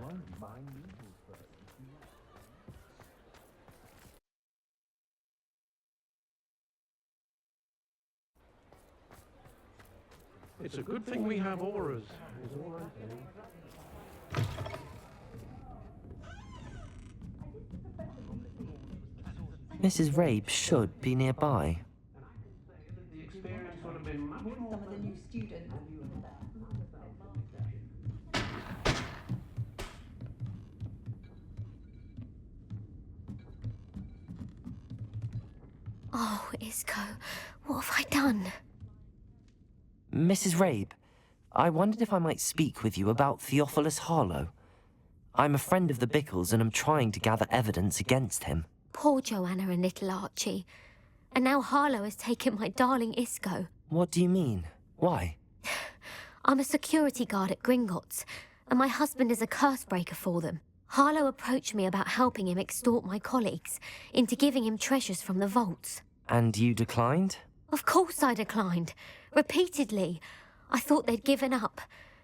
It's a good thing we have auras. Mrs. Rabe should be nearby. Some of the new students. Oh, Isco, what have I done? Mrs. Rabe, I wondered if I might speak with you about Theophilus Harlow. I'm a friend of the Bickles and I'm trying to gather evidence against him. Poor Joanna and little Archie. And now Harlow has taken my darling Isco. What do you mean? Why? I'm a security guard at Gringotts, and my husband is a curse breaker for them. Harlow approached me about helping him extort my colleagues into giving him treasures from the vaults. And you declined? Of course I declined. Repeatedly. I thought they'd given up,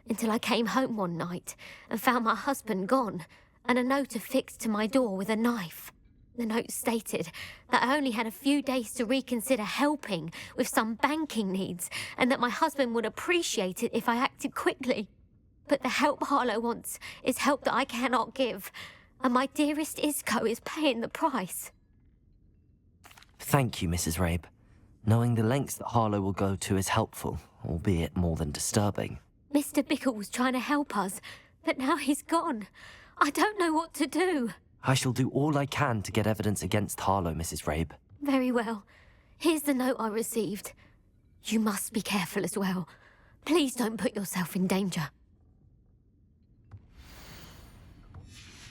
until I came home one night and found my husband gone, and a note affixed to my door with a knife. The note stated that I only had a few days to reconsider helping with some banking needs, and that my husband would appreciate it if I acted quickly. But the help Harlow wants is help that I cannot give. And my dearest Isco is paying the price. Thank you, Mrs. Rabe. Knowing the lengths that Harlow will go to is helpful, albeit more than disturbing. Mr. Bickle was trying to help us, but now he's gone. I don't know what to do. I shall do all I can to get evidence against Harlow, Mrs. Rabe. Very well. Here's the note I received. You must be careful as well. Please don't put yourself in danger.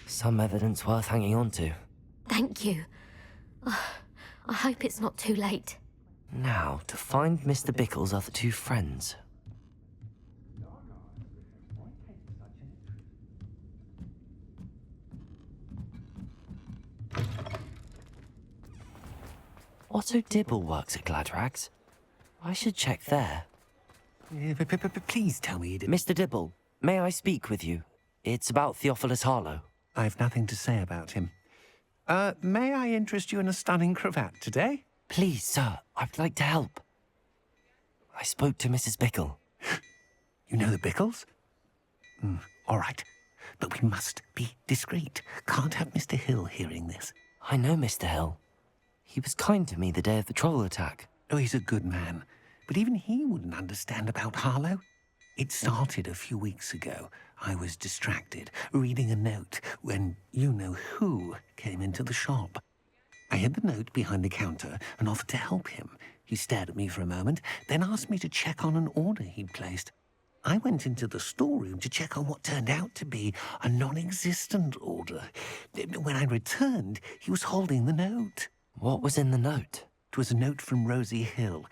Some evidence worth hanging on to. Thank you. I hope it's not too late. Now, to find Mr. Bickle's other two friends. Otto Dibble works at Gladrags. I should check there. Please tell me... Mr. Dibble, may I speak with you? It's about Theophilus Harlow. I've nothing to say about him. May I interest you in a stunning cravat today? Please, sir, I'd like to help. I spoke to Mrs. Bickle. You know the Bickles? All right, but we must be discreet. Can't have Mr. Hill hearing this. I know Mr. Hill. He was kind to me the day of the troll attack. Oh, he's a good man. But even he wouldn't understand about Harlow. It started a few weeks ago. I was distracted, reading a note, when you-know-who came into the shop. I hid the note behind the counter and offered to help him. He stared at me for a moment, then asked me to check on an order he'd placed. I went into the storeroom to check on what turned out to be a non-existent order. When I returned, he was holding the note. What was in the note? It was a note from Rosie Hill,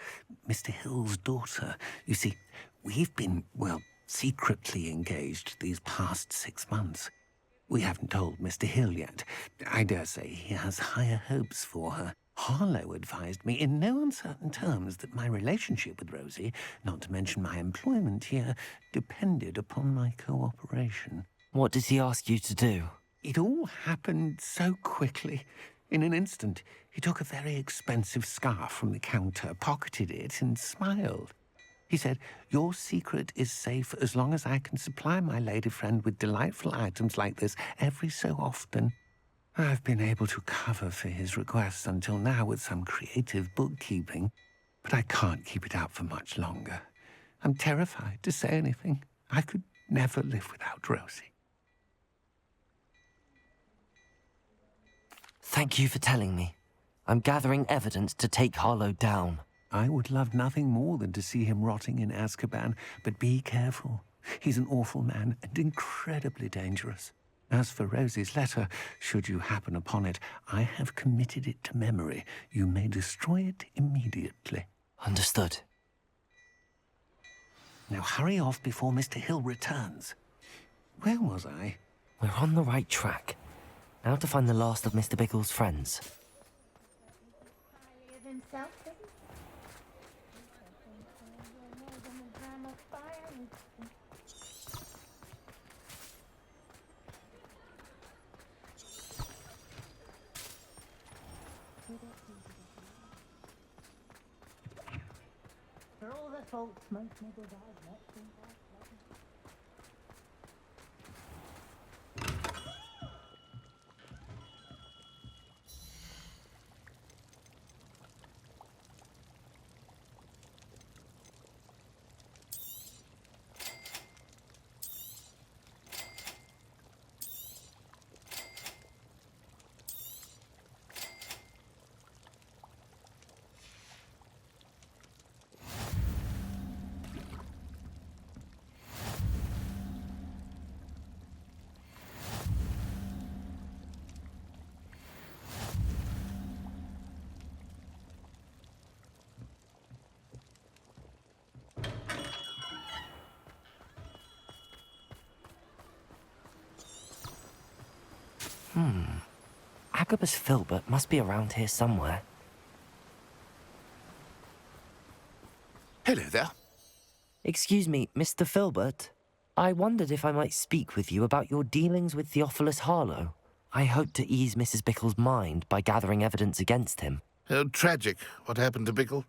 Mr. Hill's daughter. You see, we've been, well, secretly engaged these past 6 months. We haven't told Mr. Hill yet. I dare say he has higher hopes for her. Harlow advised me in no uncertain terms that my relationship with Rosie, not to mention my employment here, depended upon my cooperation. What does he ask you to do? It all happened so quickly. In an instant, he took a very expensive scarf from the counter, pocketed it, and smiled. He said, "Your secret is safe as long as I can supply my lady friend with delightful items like this every so often." I've been able to cover for his requests until now with some creative bookkeeping, but I can't keep it up for much longer. I'm terrified to say anything. I could never live without Rosie. Thank you for telling me. I'm gathering evidence to take Harlow down. I would love nothing more than to see him rotting in Azkaban, but be careful. He's an awful man and incredibly dangerous. As for Rosie's letter, should you happen upon it, I have committed it to memory. You may destroy it immediately. Understood. Now hurry off before Mr. Hill returns. Where was I? We're on the right track. Now to find the last of Mr. Bickle's friends. For all the faults most nigger died, Merci, Agabus Filbert must be around here somewhere. Hello there. Excuse me, Mr. Filbert. I wondered if I might speak with you about your dealings with Theophilus Harlow. I hope to ease Mrs. Bickle's mind by gathering evidence against him. Oh, tragic, what happened to Bickle.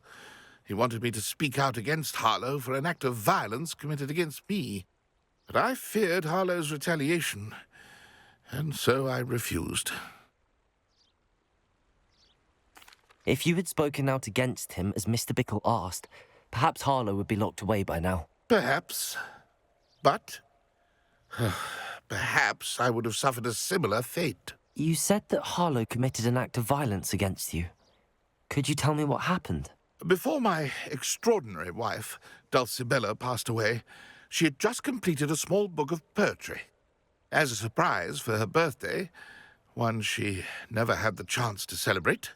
He wanted me to speak out against Harlow for an act of violence committed against me. But I feared Harlow's retaliation, and so I refused. If you had spoken out against him as Mr. Bickle asked, perhaps Harlow would be locked away by now. Perhaps. But perhaps I would have suffered a similar fate. You said that Harlow committed an act of violence against you. Could you tell me what happened? Before my extraordinary wife, Dulcibella, passed away, she had just completed a small book of poetry. As a surprise for her birthday, one she never had the chance to celebrate,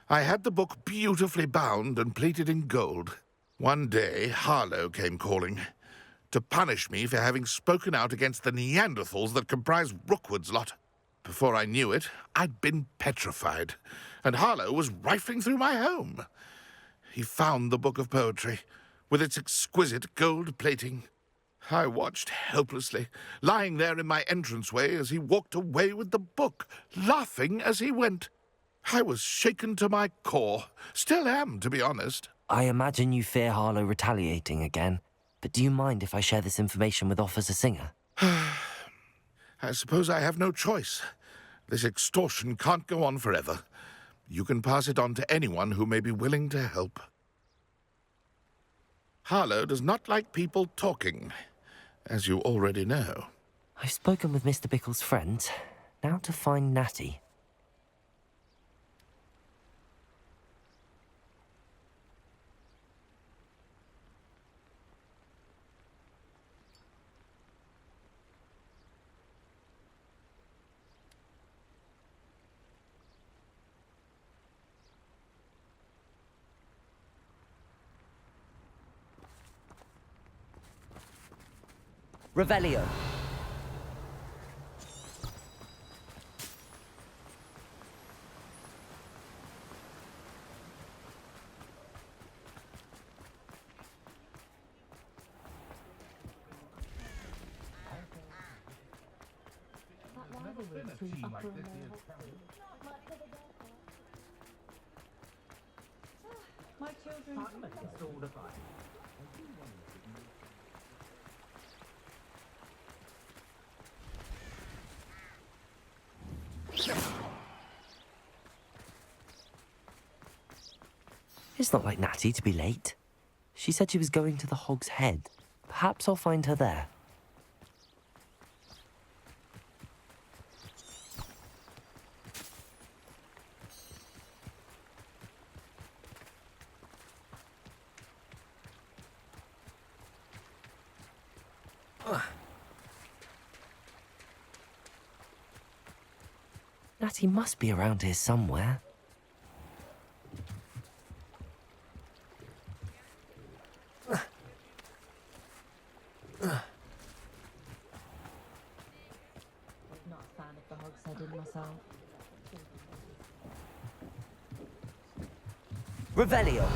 I had the book beautifully bound and plated in gold. One day, Harlow came calling to punish me for having spoken out against the Neanderthals that comprise Rookwood's lot. Before I knew it, I'd been petrified, and Harlow was rifling through my home. He found the book of poetry, with its exquisite gold plating. I watched helplessly, lying there in my entranceway as he walked away with the book, laughing as he went. I was shaken to my core. Still am, to be honest. I imagine you fear Harlow retaliating again, but do you mind if I share this information with Officer Singer? I suppose I have no choice. This extortion can't go on forever. You can pass it on to anyone who may be willing to help. Harlow does not like people talking, as you already know. I've spoken with Mr. Bickle's friends. Now to find Natty. Revelio. My children. It's not like Natty to be late. She said she was going to the Hog's Head. Perhaps I'll find her there. Natty must be around here somewhere. Not a fan of the Hog's Head in myself. Revelio!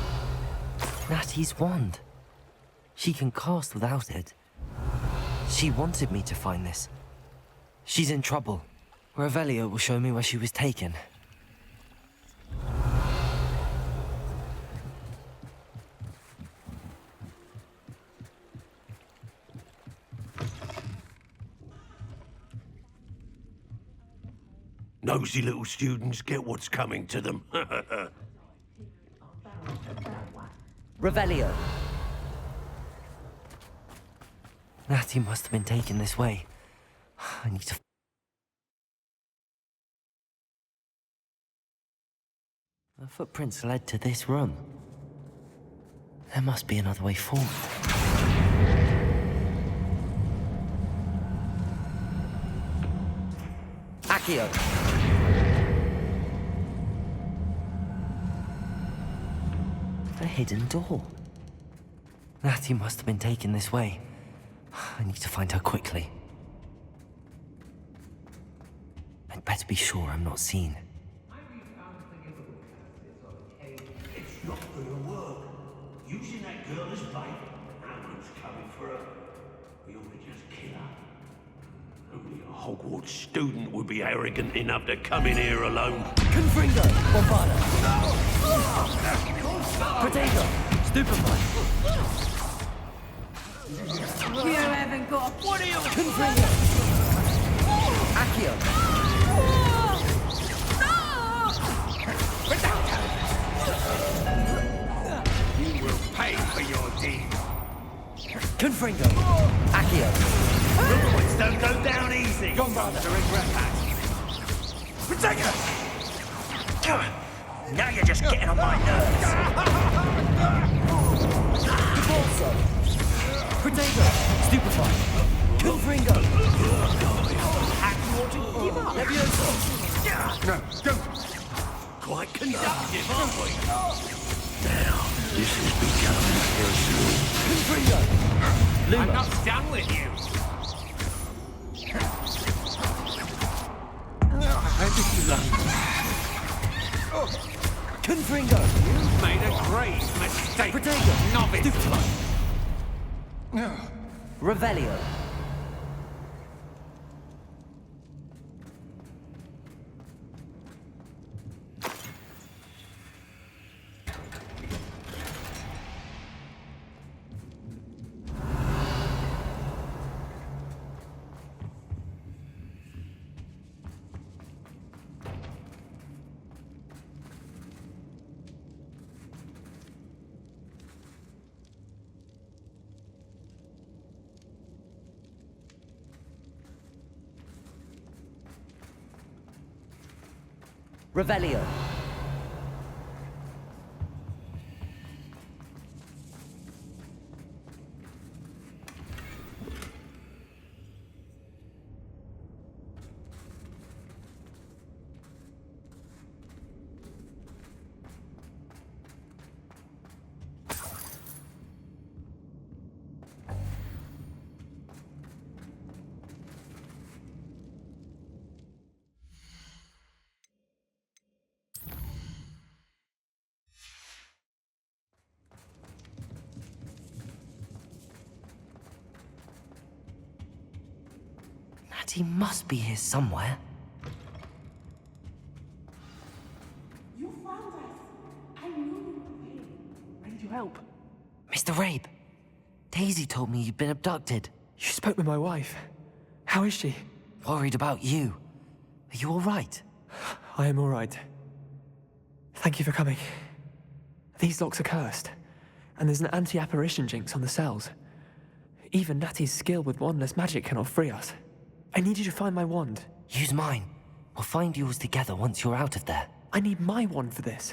Natty's wand. She can cast without it. She wanted me to find this. She's in trouble. Revelio will show me where she was taken. Nosy little students get what's coming to them. Revelio. Natty must have been taken this way. I need to... The footprints led to this room. There must be another way forward. Accio! A hidden door. Natty must have been taken this way. I need to find her quickly. I'd better be sure I'm not seen. It's not gonna work. Using that girl as bait. Ambulance coming for her. We ought to just kill her. Only a Hogwarts student would be arrogant enough to come in here alone. Confringo! Bombarda! Protego! Stupefy! You haven't got... What are you Confringo! Accio! You will pay for your deed. Confringo! Accio! Hogwarts don't go down easy. Your master regret that. Protego! Now you're just getting on my nerves. Debolso! Protego! Stupefy! Confringo! Levioso! No, don't. Quite conductive, aren't we? Now, this is becoming personal. Confringo! Luma! I'm not done with you. Confringo! You've made a grave mistake. Protego! Novice. Stupefy! Revelio! Revelio. He must be here somewhere. You found us. I knew you were here. I need your help. Mr. Rabe, Daisy told me you'd been abducted. You spoke with my wife. How is she? Worried about you. Are you all right? I am all right. Thank you for coming. These locks are cursed, and there's an anti-apparition jinx on the cells. Even Natty's skill with wandless magic cannot free us. I need you to find my wand. Use mine. We'll find yours together once you're out of there. I need my wand for this.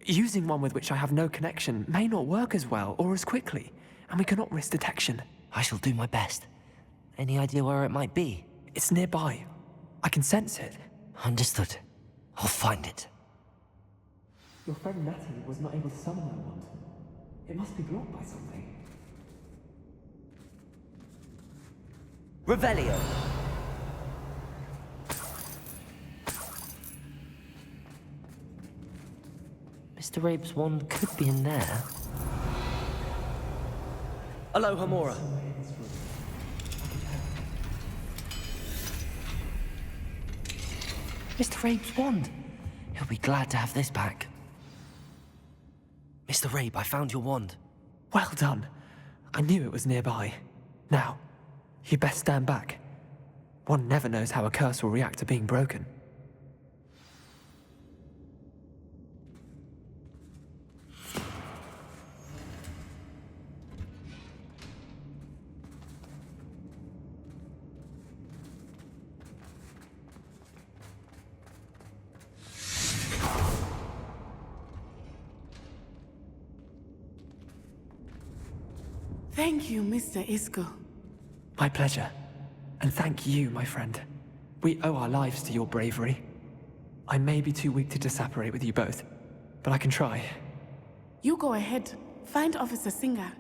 Using one with which I have no connection may not work as well or as quickly, and we cannot risk detection. I shall do my best. Any idea where it might be? It's nearby. I can sense it. Understood. I'll find it. Your friend Natty was not able to summon that wand. It must be blocked by something. Revelio. Mr. Rabe's wand could be in there. Aloha, Mora. Mr. Rabe's wand. He'll be glad to have this back. Mr. Rabe, I found your wand. Well done. I knew it was nearby. Now, you best stand back. One never knows how a curse will react to being broken. Thank you, Mr. Isco. My pleasure. And thank you, my friend. We owe our lives to your bravery. I may be too weak to disapparate with you both, but I can try. You go ahead. Find Officer Singer.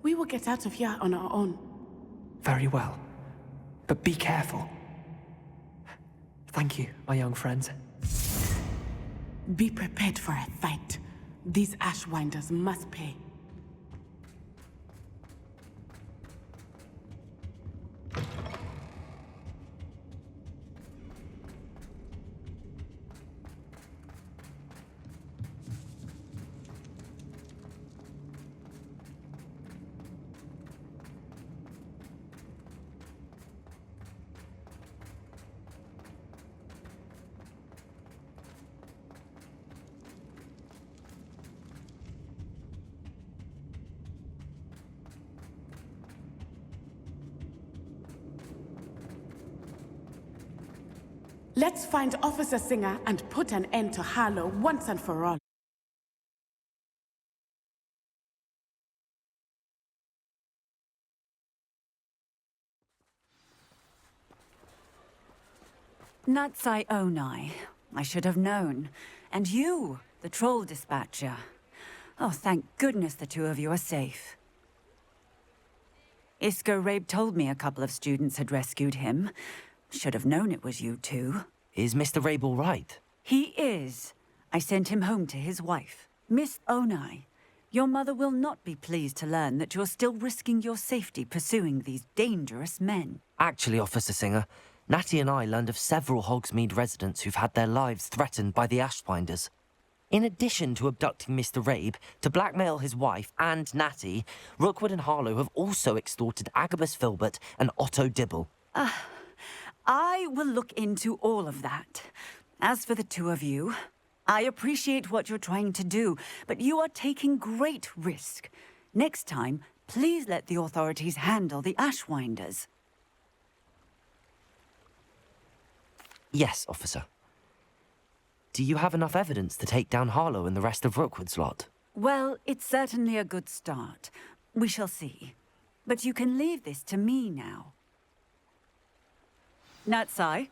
We will get out of here on our own. Very well. But be careful. Thank you, my young friends. Be prepared for a fight. These Ashwinders must pay. Let's find Officer Singer and put an end to Harlow once and for all. Natsai Onai. I should have known. And you, the troll dispatcher. Oh, thank goodness the two of you are safe. Isco Rabe told me a couple of students had rescued him. Should have known it was you two. Is Mr. Rabe all right? He is. I sent him home to his wife. Miss Onai, your mother will not be pleased to learn that you're still risking your safety pursuing these dangerous men. Actually, Officer Singer, Natty and I learned of several Hogsmeade residents who've had their lives threatened by the Ashfinders. In addition to abducting Mr. Rabe to blackmail his wife and Natty, Rookwood and Harlow have also extorted Agabus Filbert and Otto Dibble. I will look into all of that. As for the two of you, I appreciate what you're trying to do, but you are taking great risk. Next time, please let the authorities handle the Ashwinders. Yes, officer. Do you have enough evidence to take down Harlow and the rest of Rookwood's lot? Well, it's certainly a good start. We shall see. But you can leave this to me now. Natsai,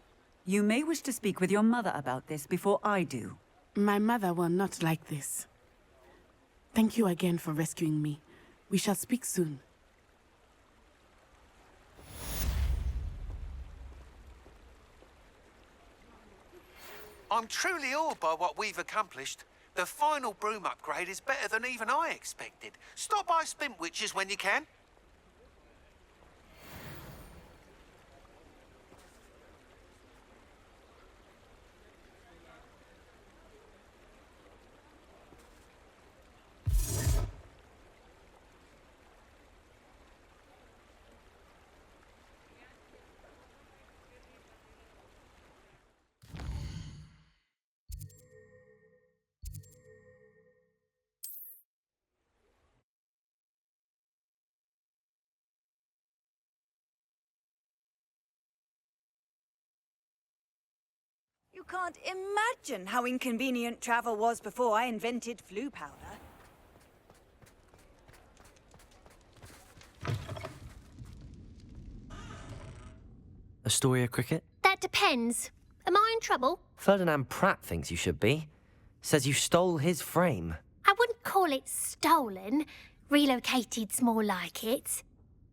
you may wish to speak with your mother about this before I do. My mother will not like this. Thank you again for rescuing me. We shall speak soon. I'm truly awed by what we've accomplished. The final broom upgrade is better than even I expected. Stop by Spintwitches when you can. You can't imagine how inconvenient travel was before I invented flu powder. Astoria Cricket? That depends. Am I in trouble? Ferdinand Pratt thinks you should be. Says you stole his frame. I wouldn't call it stolen. Relocated's more like it.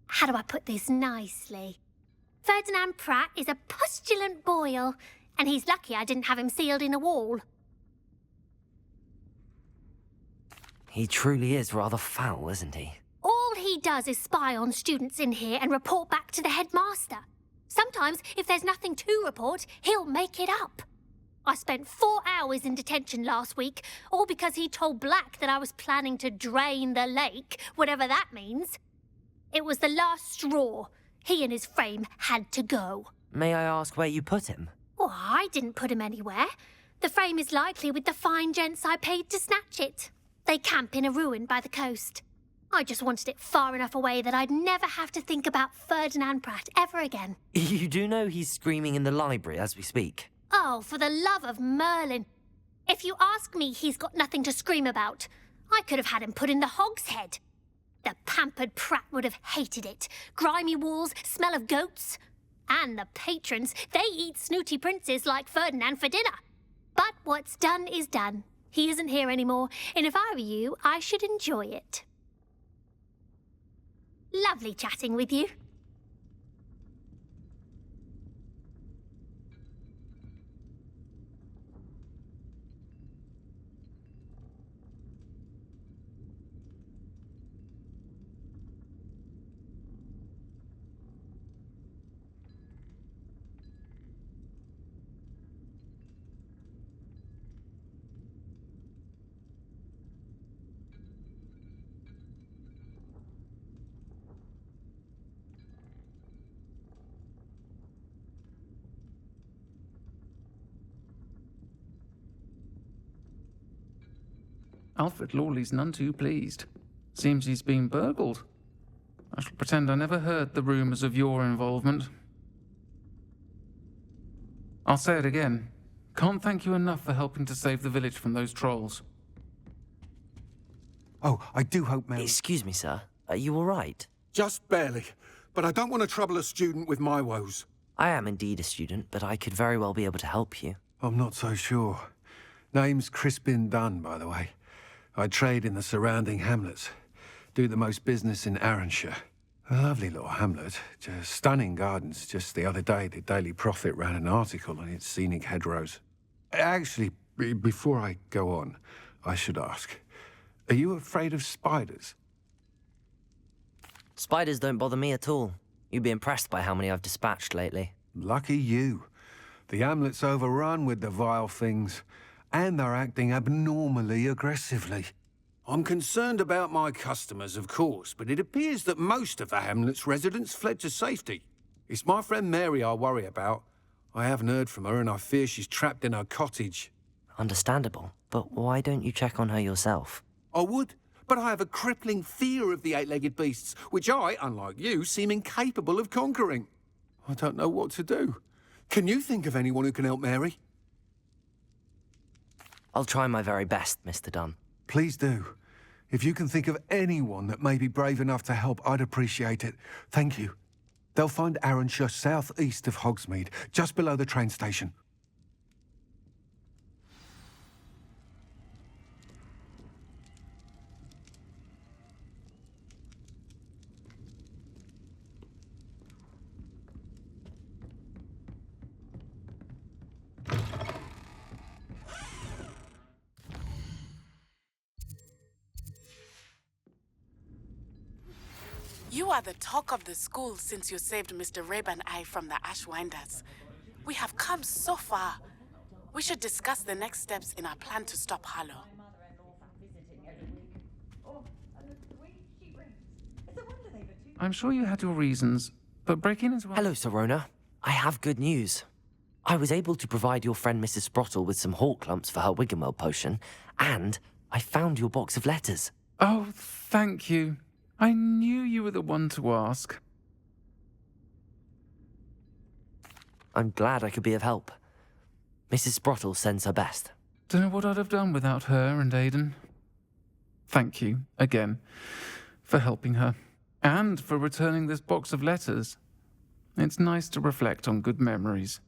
How do I put this nicely? Ferdinand Pratt is a postulant boil, and he's lucky I didn't have him sealed in a wall. He truly is rather foul, isn't he? All he does is spy on students in here and report back to the headmaster. Sometimes, if there's nothing to report, he'll make it up. I spent 4 hours in detention last week, all because he told Black that I was planning to drain the lake, whatever that means. It was the last straw. He and his frame had to go. May I ask where you put him? Well, I didn't put him anywhere. The frame is likely with the fine gents I paid to snatch it. They camp in a ruin by the coast. I just wanted it far enough away that I'd never have to think about Ferdinand Pratt ever again. You do know he's screaming in the library as we speak. Oh, for the love of Merlin. If you ask me, he's got nothing to scream about. I could have had him put in the hogshead. The pampered Pratt would have hated it. Grimy walls, smell of goats. And the patrons, they eat snooty princes like Ferdinand for dinner. But what's done is done. He isn't here anymore, and if I were you, I should enjoy it. Lovely chatting with you. Alfred Lawley's none too pleased. Seems he's been burgled. I shall pretend I never heard the rumours of your involvement. I'll say it again. Can't thank you enough for helping to save the village from those trolls. Oh, I do hope Mary... Excuse me, sir. Are you all right? Just barely. But I don't want to trouble a student with my woes. I am indeed a student, but I could very well be able to help you. I'm not so sure. Name's Crispin Dunn, by the way. I trade in the surrounding hamlets. Do the most business in Arranshire. A lovely little hamlet. Just stunning gardens. Just the other day, the Daily Prophet ran an article on its scenic hedgerows. Actually, before I go on, I should ask, are you afraid of spiders? Spiders don't bother me at all. You'd be impressed by how many I've dispatched lately. Lucky you. The hamlet's overrun with the vile things, and they're acting abnormally aggressively. I'm concerned about my customers, of course, but it appears that most of the hamlet's residents fled to safety. It's my friend Mary I worry about. I haven't heard from her, and I fear she's trapped in her cottage. Understandable, but why don't you check on her yourself? I would, but I have a crippling fear of the eight-legged beasts, which I, unlike you, seem incapable of conquering. I don't know what to do. Can you think of anyone who can help Mary? I'll try my very best, Mr. Dunn. Please do. If you can think of anyone that may be brave enough to help, I'd appreciate it. Thank you. They'll find Arranshire southeast of Hogsmeade, just below the train station. You are the talk of the school since you saved Mr. Rabe and I from the Ashwinders. We have come so far. We should discuss the next steps in our plan to stop Harlow. I'm sure you had your reasons, but breaking into... Hello, Sorona. I have good news. I was able to provide your friend Mrs. Sprottle with some hawk lumps for her Wiggenweld potion, and I found your box of letters. Oh, thank you. I knew you were the one to ask. I'm glad I could be of help. Mrs. Sprottle sends her best. Don't know what I'd have done without her and Aidan. Thank you, again, for helping her, and for returning this box of letters. It's nice to reflect on good memories.